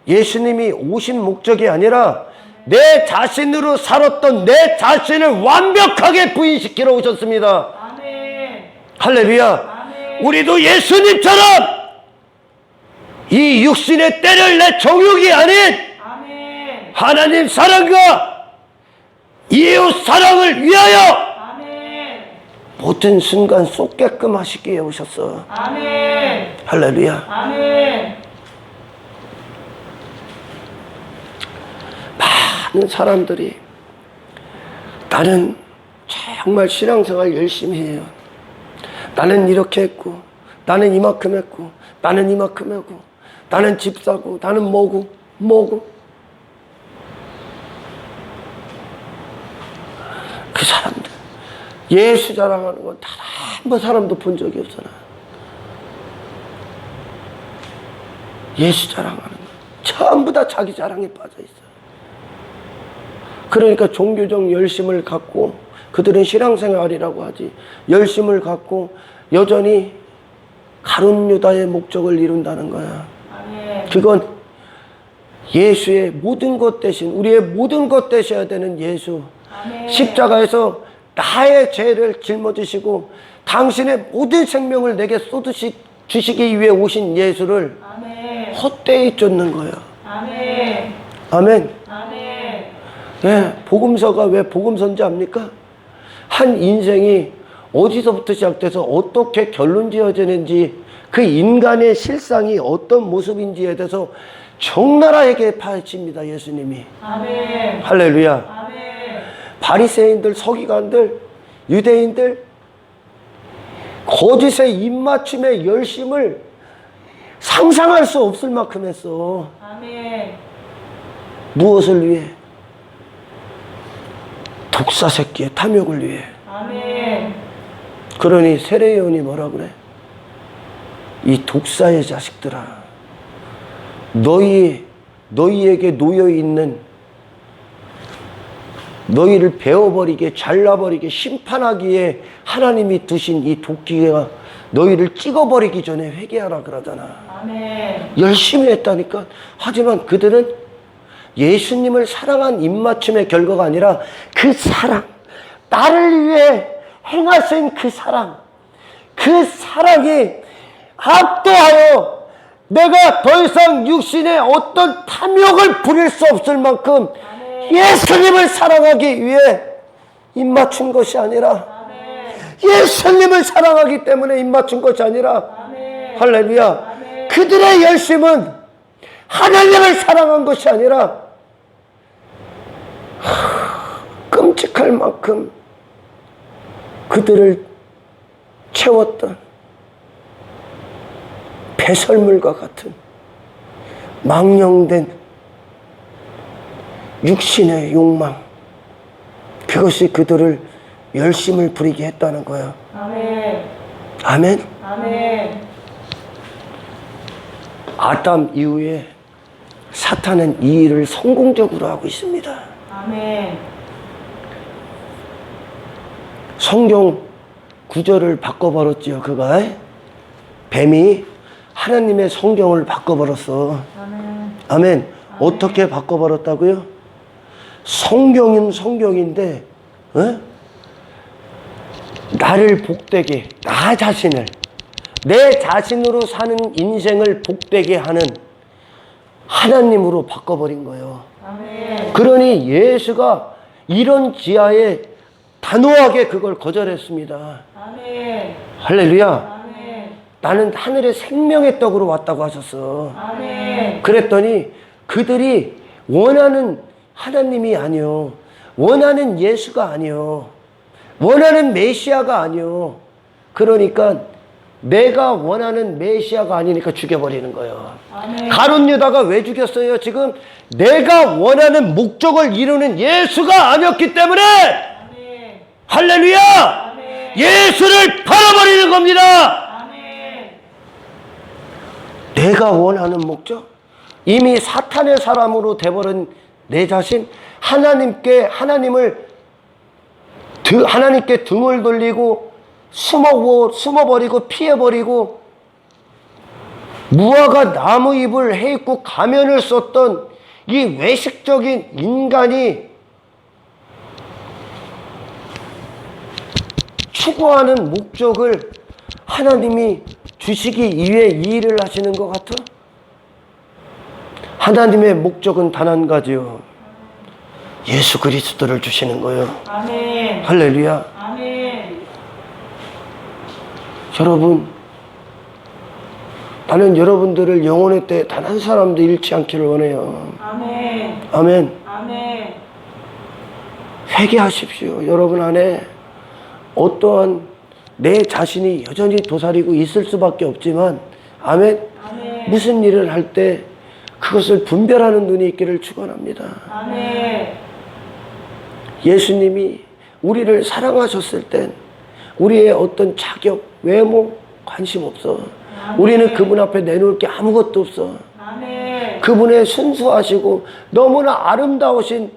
예수님이 오신 목적이 아니라 내 자신으로 살았던 내 자신을 완벽하게 부인시키러 오셨습니다.
아멘.
할렐루야.
아멘.
우리도 예수님처럼 이 육신의 때를 내 정욕이 아닌
아멘.
하나님 사랑과 이웃 사랑을 위하여
아멘.
모든 순간 쏟게끔 하시기에 오셨어.
아멘.
할렐루야.
아멘.
많은 사람들이 나는 정말 신앙생활 열심히 해요. 나는 이렇게 했고, 나는 이만큼 했고, 나는 이만큼 하고, 나는 집 사고, 나는 뭐고. 그 사람들 예수 자랑하는 건 단 한 번 사람도 본 적이 없잖아. 예수 자랑하는 건 전부 다 자기 자랑에 빠져 있어. 그러니까 종교적 열심을 갖고 그들은 신앙생활이라고 하지, 열심을 갖고 여전히 가룟 유다의 목적을 이룬다는 거야.
아멘.
그건 예수의 모든 것 대신, 우리의 모든 것 되셔야 되는 예수.
아멘.
십자가에서 나의 죄를 짊어지시고 당신의 모든 생명을 내게 쏟으시기 위해 오신 예수를
아멘.
헛되이 쫓는 거예요.
아멘.
아멘.
아멘.
예, 복음서가 왜 복음서인지 압니까? 한 인생이 어디서부터 시작돼서 어떻게 결론 지어지는지, 그 인간의 실상이 어떤 모습인지에 대해서 적나라하게 파헤칩니다, 예수님이.
아멘.
할렐루야.
아멘.
바리새인들, 서기관들, 유대인들 거짓의 입맞춤의 열심을 상상할 수 없을 만큼 했어.
아멘.
무엇을 위해? 독사 새끼의 탐욕을 위해.
아멘.
그러니 세례요한이 뭐라 그래? 이 독사의 자식들아, 너희에게 놓여있는, 너희를 베어버리게, 잘라버리게, 심판하기에 하나님이 두신 이 도끼가 너희를 찍어버리기 전에 회개하라 그러잖아.
아멘.
열심히 했다니까. 하지만 그들은 예수님을 사랑한 입맞춤의 결과가 아니라 그 사랑, 나를 위해 행하신 그 사랑이 압도하여 내가 더 이상 육신의 어떤 탐욕을 부릴 수 없을 만큼 예수님을 사랑하기 위해 입맞춘 것이 아니라, 예수님을 사랑하기 때문에 입맞춘 것이 아니라, 할렐루야. 그들의 열심은 하나님을 사랑한 것이 아니라 끔찍할 만큼 그들을 채웠던 배설물과 같은 망령된 육신의 욕망, 그것이 그들을 열심을 부리게 했다는 거야.
아멘.
아멘.
아멘.
아담 이후에 사탄은 이 일을 성공적으로 하고 있습니다.
아멘.
성경 구절을 바꿔버렸지요. 그가 뱀이 하나님의 성경을 바꿔버렸어.
아멘.
아멘. 어떻게 바꿔버렸다고요? 성경은 성경인데 나를 복되게, 나 자신을, 내 자신으로 사는 인생을 복되게 하는 하나님으로 바꿔버린 거예요.
아멘.
그러니 예수가 이런 지하에 단호하게 그걸 거절했습니다.
아멘.
할렐루야.
아멘.
나는 하늘의 생명의 떡으로 왔다고 하셨어.
아멘.
그랬더니 그들이 원하는 하나님이 아니요, 원하는 예수가 아니요, 원하는 메시아가 아니요. 그러니까 내가 원하는 메시아가 아니니까 죽여버리는 거예요.
아멘.
가룟 유다가 왜 죽였어요? 지금 내가 원하는 목적을 이루는 예수가 아니었기 때문에.
아멘.
할렐루야!
아멘.
예수를 팔아버리는 겁니다.
아멘.
내가 원하는 목적? 이미 사탄의 사람으로 돼버린 내 자신, 하나님께 등을 돌리고 숨어버리고 피해버리고 무화과 나무 잎을 해입고 가면을 썼던 이 외식적인 인간이 추구하는 목적을 하나님이 주시기 위해 이 일을 하시는 것 같아? 하나님의 목적은 단 한 가지요. 예수 그리스도를 주시는 거예요.
아멘.
할렐루야.
아멘.
여러분, 나는 여러분들을 영혼의 때에 단 한 사람도 잃지 않기를 원해요.
아멘.
아멘.
아멘.
회개하십시오. 여러분 안에 어떠한 내 자신이 여전히 도사리고 있을 수밖에 없지만, 아멘.
아멘.
무슨 일을 할 때 그것을 분별하는 눈이 있기를 축원합니다.
아멘.
예수님이 우리를 사랑하셨을 땐 우리의 어떤 자격, 외모 관심 없어. 우리는 그분 앞에 내놓을 게 아무것도 없어.
아멘.
그분의 순수하시고 너무나 아름다우신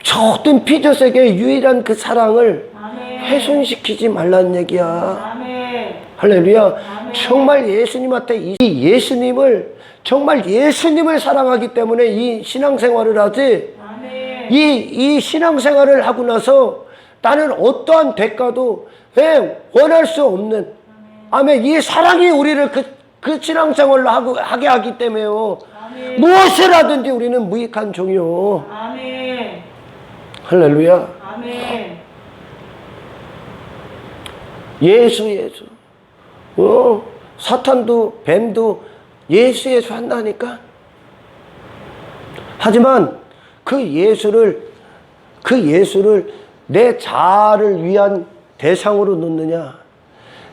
저어떤 피조세계의 유일한 그 사랑을
아멘.
훼손시키지 말라는 얘기야.
아멘.
할렐루야.
아멘.
정말 예수님한테 이 예수님을 정말 예수님을 사랑하기 때문에 이 신앙생활을 하지.
아멘.
이 신앙생활을 하고 나서 나는 어떠한 대가도 원할 수 없는, 아멘. 이 사랑이 우리를 그 신앙생활로 하게 하기 때문에요.
아멘.
무엇을 하든지 우리는 무익한 종이요.
아멘.
할렐루야.
아멘.
예수. 사탄도 뱀도 예수 한다니까. 하지만 그 예수를 내 자아를 위한 대상으로 놓느냐,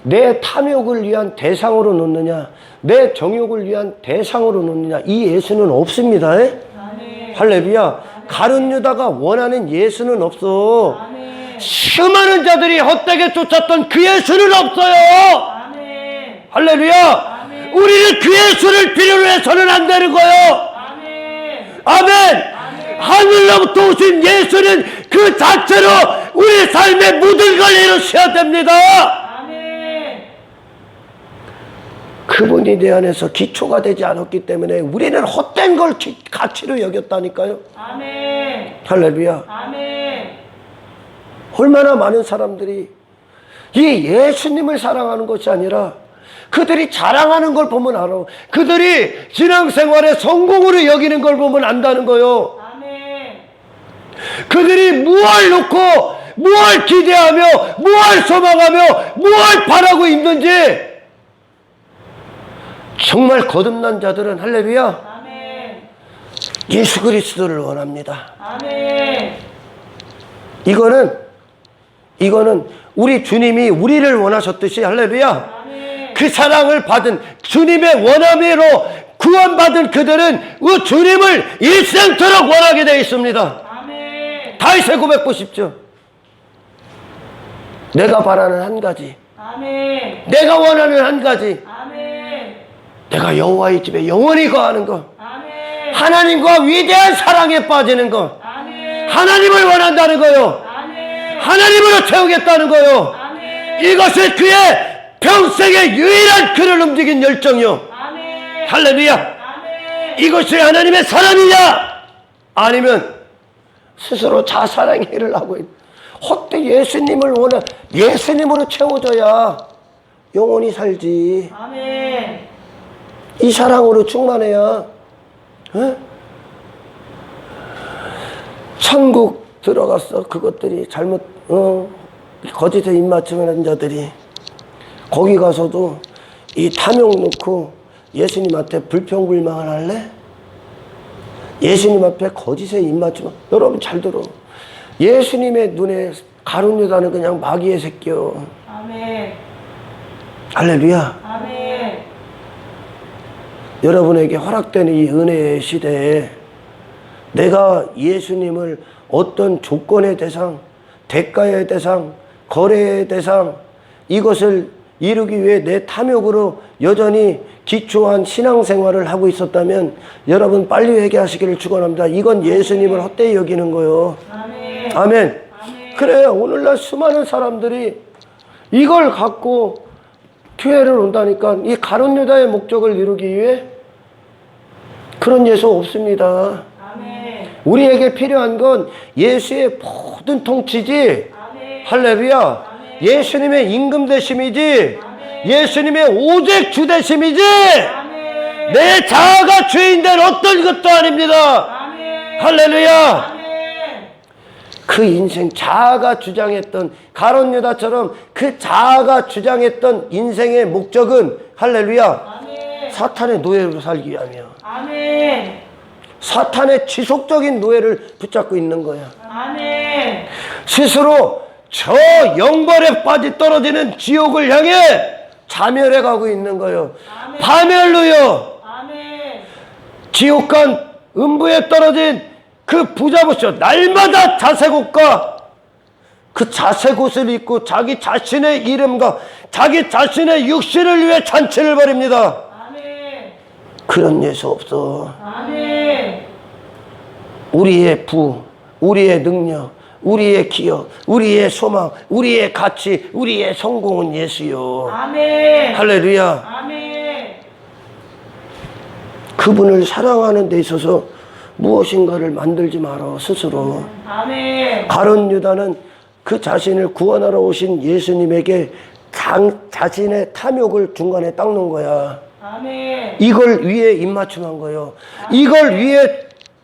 내 탐욕을 위한 대상으로 놓느냐, 내 정욕을 위한 대상으로 놓느냐, 이 예수는 없습니다.
아멘.
할렐루야. 가룟 유다가 원하는 예수는 없어.
아멘.
수많은 자들이 헛되게 쫓았던 그 예수는 없어요.
아멘.
할렐루야.
아멘.
우리는 그 예수를 필요로 해서는 안 되는 거예요.
아멘.
아멘. 하늘로부터 오신 예수는 그 자체로 우리 삶의 모든 걸 이루셔야 됩니다.
아멘.
그분이 내 안에서 기초가 되지 않았기 때문에 우리는 헛된 걸 가치로 여겼다니까요.
아멘.
할렐루야.
아멘.
얼마나 많은 사람들이 이 예수님을 사랑하는 것이 아니라 그들이 자랑하는 걸 보면 알아. 그들이 신앙생활의 성공으로 여기는 걸 보면 안다는 거요.
아멘.
그들이 무엇을 놓고 무엇을 기대하며 무엇을 소망하며 무엇을 바라고 있는지 정말 거듭난 자들은 할렐루야.
아멘.
예수 그리스도를 원합니다.
아멘.
이거는 우리 주님이 우리를 원하셨듯이 할렐루야.
아멘.
그 사랑을 받은 주님의 원함으로 구원받은 그들은 그 주님을 일생토록 원하게 되어 있습니다.
아멘.
다윗의 고백 보십시오. 내가 바라는 한 가지,
아멘.
내가 원하는 한 가지,
아멘.
내가 여호와의 집에 영원히 거하는 것,
아멘.
하나님과 위대한 사랑에 빠지는 것,
아멘.
하나님을 원한다는 거요.
아멘.
하나님으로 채우겠다는 거요.
아멘.
이것이 그의 평생의 유일한 그를 움직인 열정이요.
아멘.
할렐루야.
아멘.
이것이 하나님의 사랑이냐? 아니면 스스로 자사랑의 일을 하고 있는 헛되이 예수님을 예수님으로 채워져야 영원히 살지.
아멘.
이 사랑으로 충만해야 천국 들어갔어. 그것들이 잘못 거짓에 입맞춤하는 자들이 거기 가서도 이 탐욕 놓고 예수님한테 불평불만을 할래? 예수님 앞에 거짓에 입맞추면, 여러분 잘 들어. 예수님의 눈에 가룟 유다는 그냥 마귀의 새끼요.
아멘.
할렐루야.
아멘.
여러분에게 허락된 이 은혜의 시대에 내가 예수님을 어떤 조건의 대상, 대가의 대상, 거래의 대상, 이것을 이루기 위해 내 탐욕으로 여전히 기초한 신앙생활을 하고 있었다면 여러분 빨리 회개하시기를 축원합니다. 이건 예수님을 헛되이 여기는 거요.
아멘.
아멘. 그래, 오늘날 수많은 사람들이 이걸 갖고 교회를 온다니까. 이 가룟 유다의 목적을 이루기 위해 그런 예수 없습니다.
아멘.
우리에게 필요한 건 예수의 모든 통치지.
아멘.
할렐루야.
아멘.
예수님의 임금 되심이지.
아멘.
예수님의 오직 주 되심이지.
아멘.
내 자아가 주인 된 어떤 것도 아닙니다.
아멘.
할렐루야.
아멘.
그 인생, 자아가 주장했던 가룟 유다처럼 그 자아가 주장했던 인생의 목적은 할렐루야,
아멘.
사탄의 노예로 살기 위함이야.
아멘.
사탄의 지속적인 노예를 붙잡고 있는 거야.
아멘.
스스로 저 영벌에 빠지 떨어지는 지옥을 향해 자멸해 가고 있는 거예요.
아멘.
파멸로요.
아멘.
지옥간 음부에 떨어진 그 부자 보시오. 날마다 자색옷과 그 자색옷을 입고 자기 자신의 이름과 자기 자신의 육신을 위해 잔치를 벌입니다.
아멘.
그런 예수 없어.
아멘.
우리의 부, 우리의 능력, 우리의 기업, 우리의 소망, 우리의 가치, 우리의 성공은 예수요.
아멘.
할렐루야.
아멘.
그분을 사랑하는 데 있어서 무엇인가를 만들지 마라, 스스로.
아멘.
가룟 유다는 그 자신을 구원하러 오신 예수님에게 자신의 탐욕을 중간에 닦는 거야.
아멘.
이걸 위해 입맞춤한 거예요. 이걸 위해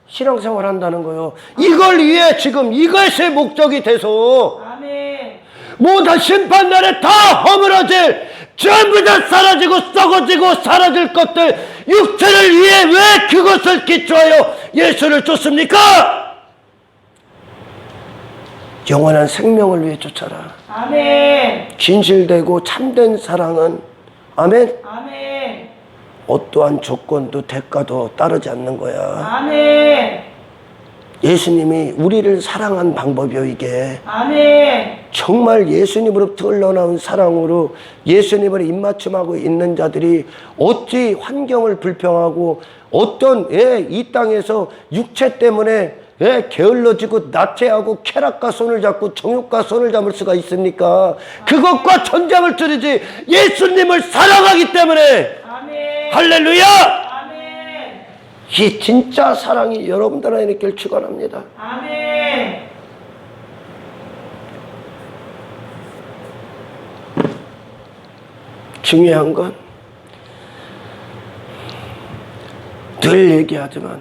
신앙생활 한다는 거예요. 이걸 위해 지금 이것의 목적이 돼서
아멘.
모든 심판날에 다 허물어질, 전부 다 사라지고 썩어지고 사라질 것들, 육체를 위해 왜 그것을 기초하여 예수를 쫓습니까? 영원한 생명을 위해 쫓아라.
아멘.
진실되고 참된 사랑은, 아멘,
아멘.
어떠한 조건도 대가도 따르지 않는 거야.
아멘.
예수님이 우리를 사랑한 방법이요, 이게.
아멘.
정말 예수님으로부터 흘러나온 사랑으로 예수님을 입맞춤하고 있는 자들이 어찌 환경을 불평하고 어떤 이 땅에서 육체 때문에 게을러지고 나태하고 쾌락과 손을 잡고 정욕과 손을 잡을 수가 있습니까? 그것과 천장을 뚫지 예수님을 사랑하기 때문에.
아멘.
할렐루야!
아멘.
이 진짜 사랑이 여러분들 안에 있길 축원합니다.
아멘.
중요한 건 늘 얘기하지만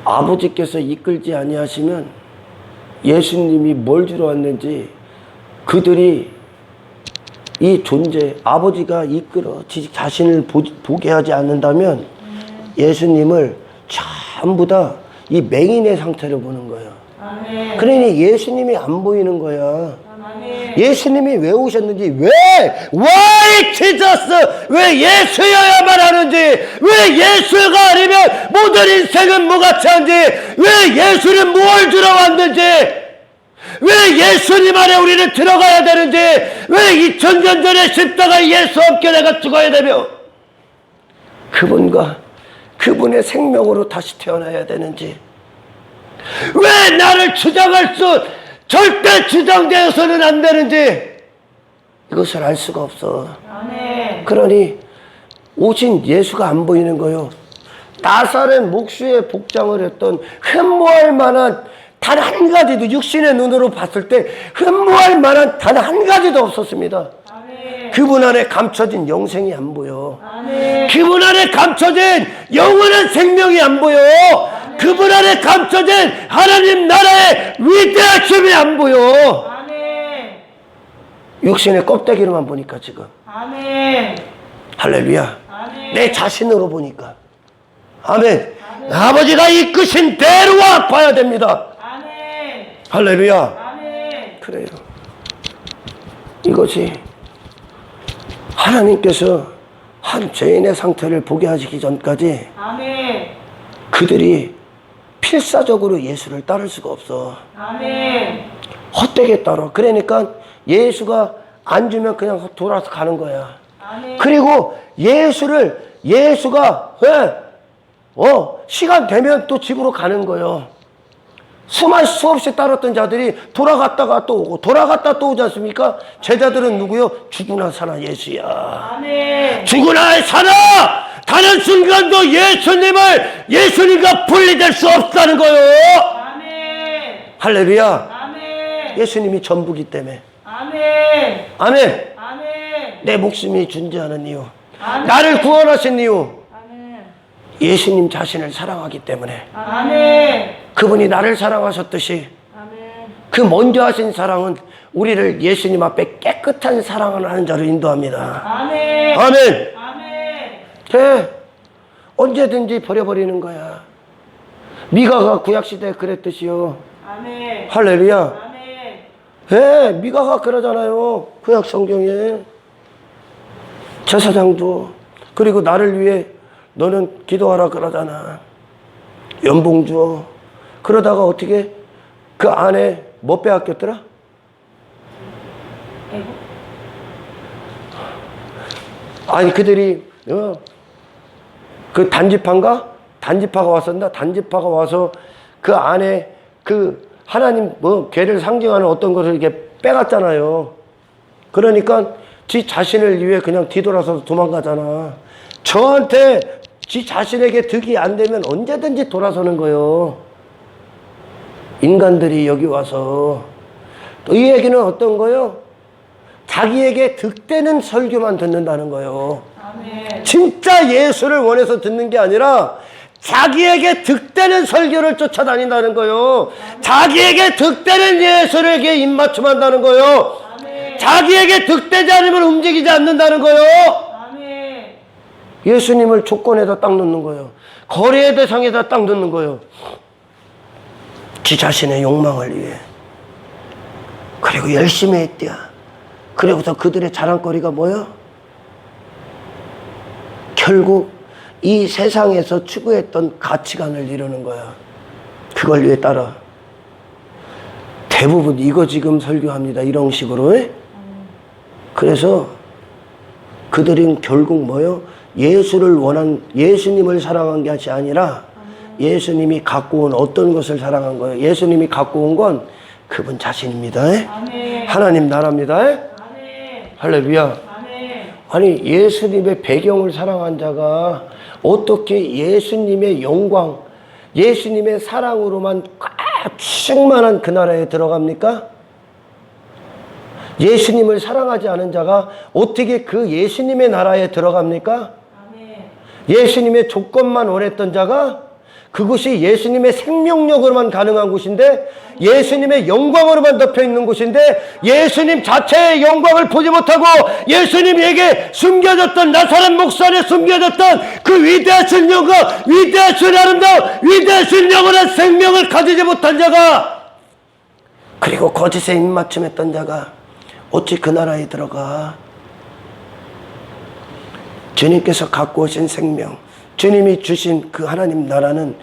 아버지께서 이끌지 아니하시면 예수님이 뭘 주러 왔는지 그들이 이 존재, 아버지가 이끌어 자신을 보게 하지 않는다면 예수님을 전부 다 이 맹인의 상태로 보는 거예요.
아멘.
그러니 예수님이 안 보이는 거야.
아멘.
예수님이 왜 오셨는지, Why Jesus? 왜 예수여야만 하는지, 왜 예수가 아니면 모든 인생은 무가치한지, 왜 예수는 뭘 주러 왔는지, 왜 예수님 안에 우리는 들어가야 되는지, 왜 2000년 전에 십자가에 예수 함께 내가 죽어야 되며, 그분과 그분의 생명으로 다시 태어나야 되는지, 왜 나를 주장할 수 절대 주장되어서는 안 되는지 이것을 알 수가 없어.
아멘.
그러니 오신 예수가 안 보이는 거요. 나사렛 목수의 복장을 했던 흠모할 만한 단 한 가지도, 육신의 눈으로 봤을 때 흠모할 만한 단 한 가지도 없었습니다.
아멘.
그분 안에 감춰진 영생이 안 보여.
아멘.
그분 안에 감춰진 영원한 생명이 안 보여. 그분 안에 감춰진 하나님 나라의 위대하심이 안 보여.
아멘.
육신의 껍데기로만 보니까 지금.
아멘.
할렐루야.
아멘.
내 자신으로 보니까. 아멘. 아버지가 이끄신 대로와 봐야 됩니다.
아멘.
할렐루야.
아멘.
그래요. 이것이 하나님께서 한 죄인의 상태를 보게 하시기 전까지
아멘.
그들이 필사적으로 예수를 따를 수가 없어.
아멘.
헛되게 따라. 그러니까 예수가 안 주면 그냥 돌아서 가는 거야.
아멘.
그리고 예수가 시간 되면 또 집으로 가는 거예요. 수없이 따랐던 자들이 돌아갔다가 또 오고 돌아갔다 또 오지 않습니까? 제자들은 누구요? 죽으나 사나 예수야.
아멘.
죽으나 사나! 다른 순간도 예수님과 분리될 수 없다는 거예요.
아멘.
할렐루야.
아멘.
예수님이 전부기 때문에.
아멘.
아멘.
아멘.
내 목숨이 존재하는 이유,
아멘.
나를 구원하신 이유,
아멘.
예수님 자신을 사랑하기 때문에.
아멘.
그분이 나를 사랑하셨듯이
아멘.
그 먼저 하신 사랑은 우리를 예수님 앞에 깨끗한 사랑을 하는 자로 인도합니다.
아멘.
아멘.
아멘.
네. 언제든지 버려버리는 거야. 미가가 구약시대에 그랬듯이요.
아멘.
할렐루야.
아멘.
네, 미가가 그러잖아요. 구약 성경에. 제사장도 그리고 나를 위해 너는 기도하라 그러잖아. 연봉 줘. 그러다가 어떻게 그 안에 뭐 빼앗겼더라?
에고.
아니 그들이 그 단지파가 왔었나? 단지파가 와서 그 안에 그 하나님 괴를 상징하는 어떤 것을 이렇게 빼갔잖아요. 그러니까 지 자신을 위해 그냥 뒤돌아서 도망가잖아. 저한테 지 자신에게 득이 안 되면 언제든지 돌아서는 거예요. 인간들이 여기 와서 또 이 얘기는 어떤 거예요? 자기에게 득되는 설교만 듣는다는 거예요.
아멘.
진짜 예수를 원해서 듣는 게 아니라 자기에게 득되는 설교를 쫓아다닌다는 거예요. 자기에게 득되는 예수에게 입맞춤한다는 거예요.
아멘.
자기에게 득되지 않으면 움직이지 않는다는 거예요.
아멘.
예수님을 조건에다 딱 넣는 거예요. 거래의 대상에다 딱 넣는 거예요. 지 자신의 욕망을 위해. 그리고 열심히 했대요. 그리고서 그들의 자랑거리가 뭐예요? 결국 이 세상에서 추구했던 가치관을 이루는 거야. 그걸 위해 따라. 대부분 이거 지금 설교합니다. 이런 식으로. 그래서 그들은 결국 뭐예요? 예수님을 사랑한 것이 아니라 예수님이 갖고 온 어떤 것을 사랑한 거예요. 예수님이 갖고 온 건 그분 자신입니다.
아멘.
하나님 나라입니다.
아멘.
할렐루야.
아멘.
아니 예수님의 배경을 사랑한 자가 어떻게 예수님의 영광, 예수님의 사랑으로만 꽉 충만한 그 나라에 들어갑니까? 예수님을 사랑하지 않은 자가 어떻게 그 예수님의 나라에 들어갑니까?
아멘.
예수님의 조건만 원했던 자가 그곳이 예수님의 생명력으로만 가능한 곳인데 예수님의 영광으로만 덮여있는 곳인데 예수님 자체의 영광을 보지 못하고 예수님에게 숨겨졌던 나사렛 목사 안에 숨겨졌던 그 위대하신 영광, 위대하신 아름다움, 위대하신 영원한 생명을 가지지 못한 자가 그리고 거짓에 입맞춤했던 자가 어찌 그 나라에 들어가? 주님께서 갖고 오신 생명, 주님이 주신 그 하나님 나라는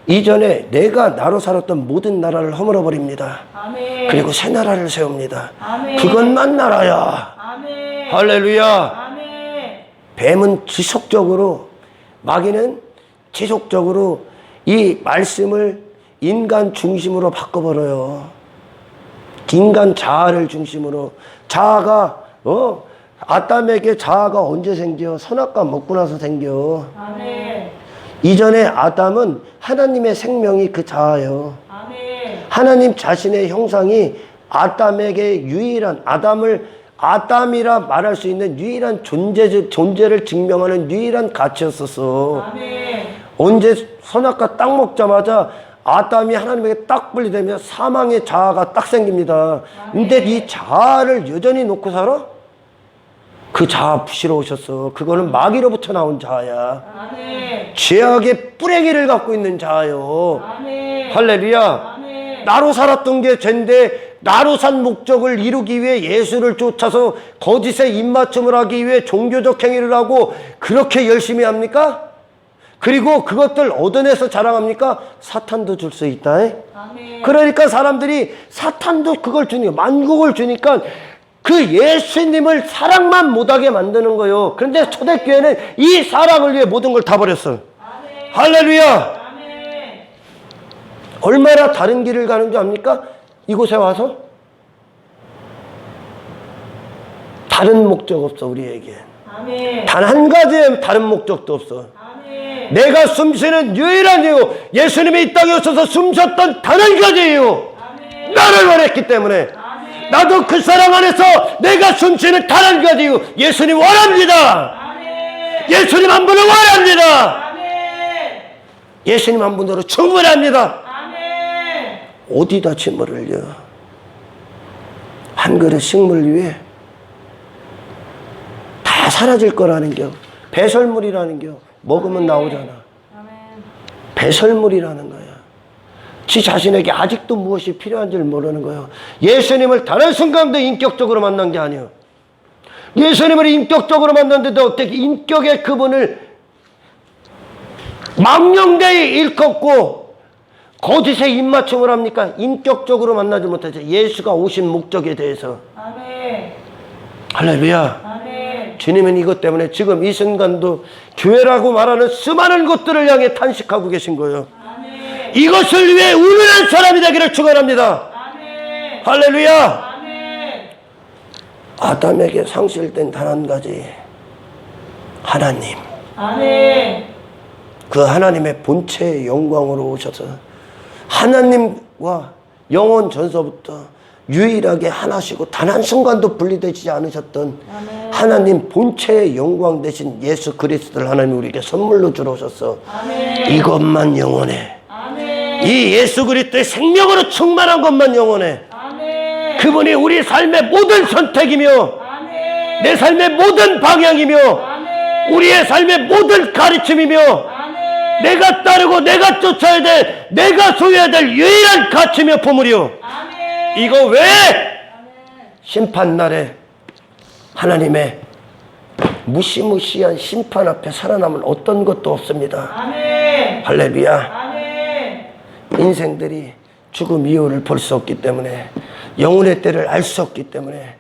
이전에 내가 나로 살았던 모든 나라를 허물어 버립니다.
아멘.
그리고 새 나라를 세웁니다.
아멘.
그것만 나라야.
아멘.
할렐루야.
아멘.
뱀은 지속적으로, 마귀는 지속적으로 이 말씀을 인간 중심으로 바꿔버려요. 인간 자아를 중심으로. 자아가 아담에게 자아가 언제 생겨? 선악과 먹고 나서 생겨.
아멘.
이전에 아담은 하나님의 생명이 그 자아예요.
아멘.
하나님 자신의 형상이 아담에게 유일한, 아담이라 말할 수 있는 유일한 존재를 증명하는 유일한 가치였었어.
아멘.
언제 선악과 딱 먹자마자 아담이 하나님에게 딱 분리되면 사망의 자아가 딱 생깁니다. 근데 이 자아를 여전히 놓고 살아? 그 자아 부시러우셨어. 그거는 마귀로부터 나온 자아야.
아멘.
죄악의 뿌레기를 갖고 있는 자아요.
아멘.
할렐루야.
아멘.
나로 살았던 게 죄인데 나로 산 목적을 이루기 위해 예수를 쫓아서 거짓의 입맞춤을 하기 위해 종교적 행위를 하고 그렇게 열심히 합니까? 그리고 그것들 얻어내서 자랑합니까? 사탄도 줄 수 있다.
아멘.
그러니까 사람들이 사탄도 그걸 주니까 만국을 주니까 그 예수님을 사랑만 못하게 만드는 거예요. 그런데 초대교회는 이 사랑을 위해 모든 걸 다 버렸어요.
아멘.
할렐루야.
아멘.
얼마나 다른 길을 가는 줄 압니까? 이곳에 와서 다른 목적 없어. 우리에게
아멘.
단 한 가지의 다른 목적도 없어.
아멘.
내가 숨쉬는 유일한 이유, 예수님이 이 땅에 오셔서 숨쉬었던 단 한 가지 이유,
아멘.
나를 원했기 때문에.
아멘.
나도 그 사랑 안에서 내가 숨쉬는 단 한 가지 이유, 예수님 원합니다.
아멘.
예수님 한 분을 원합니다.
아멘.
예수님 한 분으로 충분합니다.
아멘.
어디다 침을 흘려? 한 그릇 식물 위에 다 사라질 거라는 겨. 배설물이라는 겨. 먹으면 나오잖아.
아멘.
배설물이라는 거야. 지 자신에게 아직도 무엇이 필요한지를 모르는 거예요. 예수님을 단 한 순간도 인격적으로 만난 게 아니에요. 예수님을 인격적으로 만났는데도 어떻게 인격의 그분을 망령되이 일컫고 거짓에 입맞춤을 합니까? 인격적으로 만나지 못하죠. 예수가 오신 목적에 대해서.
아멘.
할렐루야.
아멘.
주님은 이것 때문에 지금 이 순간도 교회라고 말하는 수많은 것들을 향해 탄식하고 계신 거예요.
아멘.
이것을 위해 우는 사람이 되기를 축원합니다.
아멘.
할렐루야.
아멘.
아담에게 상실된 단 한 가지, 하나님.
아멘.
그 하나님의 본체의 영광으로 오셔서 하나님과 영원 전서부터 유일하게 하나시고 단 한순간도 분리되지 않으셨던
아멘.
하나님 본체의 영광 되신 예수 그리스도를 하나님 우리에게 선물로 주러 오셨어.
아멘.
이것만 영원해.
아멘.
이 예수 그리스도의 생명으로 충만한 것만 영원해.
아멘.
그분이 우리 삶의 모든 선택이며
아멘.
내 삶의 모든 방향이며
아멘.
우리의 삶의 모든 가르침이며
아멘.
내가 따르고 내가 쫓아야 될, 내가 소유해야 될 유일한 가치며 보물이요.
아멘.
이거 왜 심판날에 하나님의 무시무시한 심판 앞에 살아남을 어떤 것도 없습니다.
아멘.
할렐루야.
아멘.
인생들이 죽음 이후를 볼 수 없기 때문에, 영혼의 때를 알 수 없기 때문에,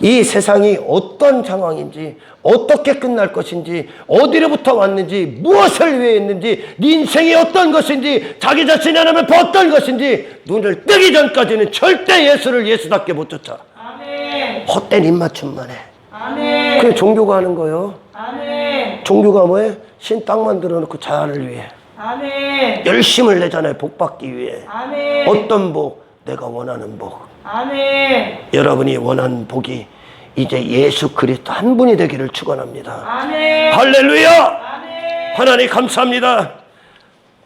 이 세상이 어떤 상황인지, 어떻게 끝날 것인지, 어디로부터 왔는지, 무엇을 위해 했는지, 네 인생이 어떤 것인지, 자기 자신이 하나님을 어떤 것인지 눈을 뜨기 전까지는 절대 예수를 예수답게 못 쫓아.
아멘.
헛된 입맞춤만 해.
아멘.
그게 종교가 하는 거예요.
아멘.
종교가 뭐예요? 신 딱 만들어 놓고 자아를 위해
아멘.
열심을 내잖아요. 복 받기 위해.
아멘.
어떤 복? 내가 원하는 복.
아멘.
여러분이 원하는 복이 이제 예수 그리스도 한 분이 되기를 축원합니다.
아멘.
할렐루야.
아멘.
하나님 감사합니다.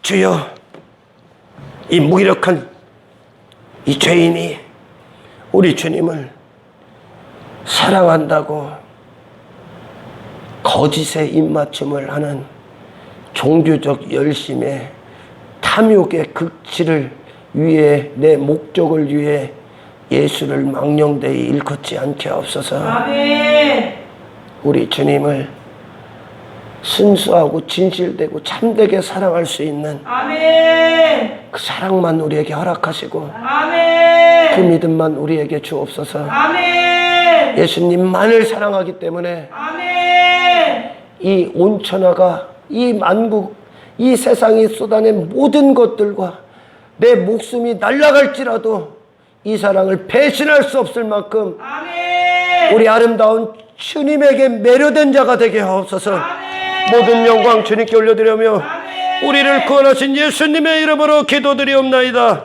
주여, 이 무기력한 이 죄인이 우리 주님을 사랑한다고 거짓에 입맞춤을 하는 종교적 열심에 탐욕의 극치를 위해, 내 목적을 위해 예수를 망령되이 일컫지 않게 하옵소서.
아멘.
우리 주님을 순수하고 진실되고 참되게 사랑할 수 있는
아멘.
그 사랑만 우리에게 허락하시고
아멘.
그 믿음만 우리에게 주옵소서.
아멘.
예수님만을 사랑하기 때문에
아멘.
이 온천하가, 이 만국, 이 세상이 쏟아낸 모든 것들과 내 목숨이 날아갈지라도 이 사랑을 배신할 수 없을 만큼
아멘.
우리 아름다운 주님에게 매료된 자가 되게 하옵소서.
아멘.
모든 영광 주님께 올려드리며
아멘.
우리를 구원하신 예수님의 이름으로 기도드리옵나이다.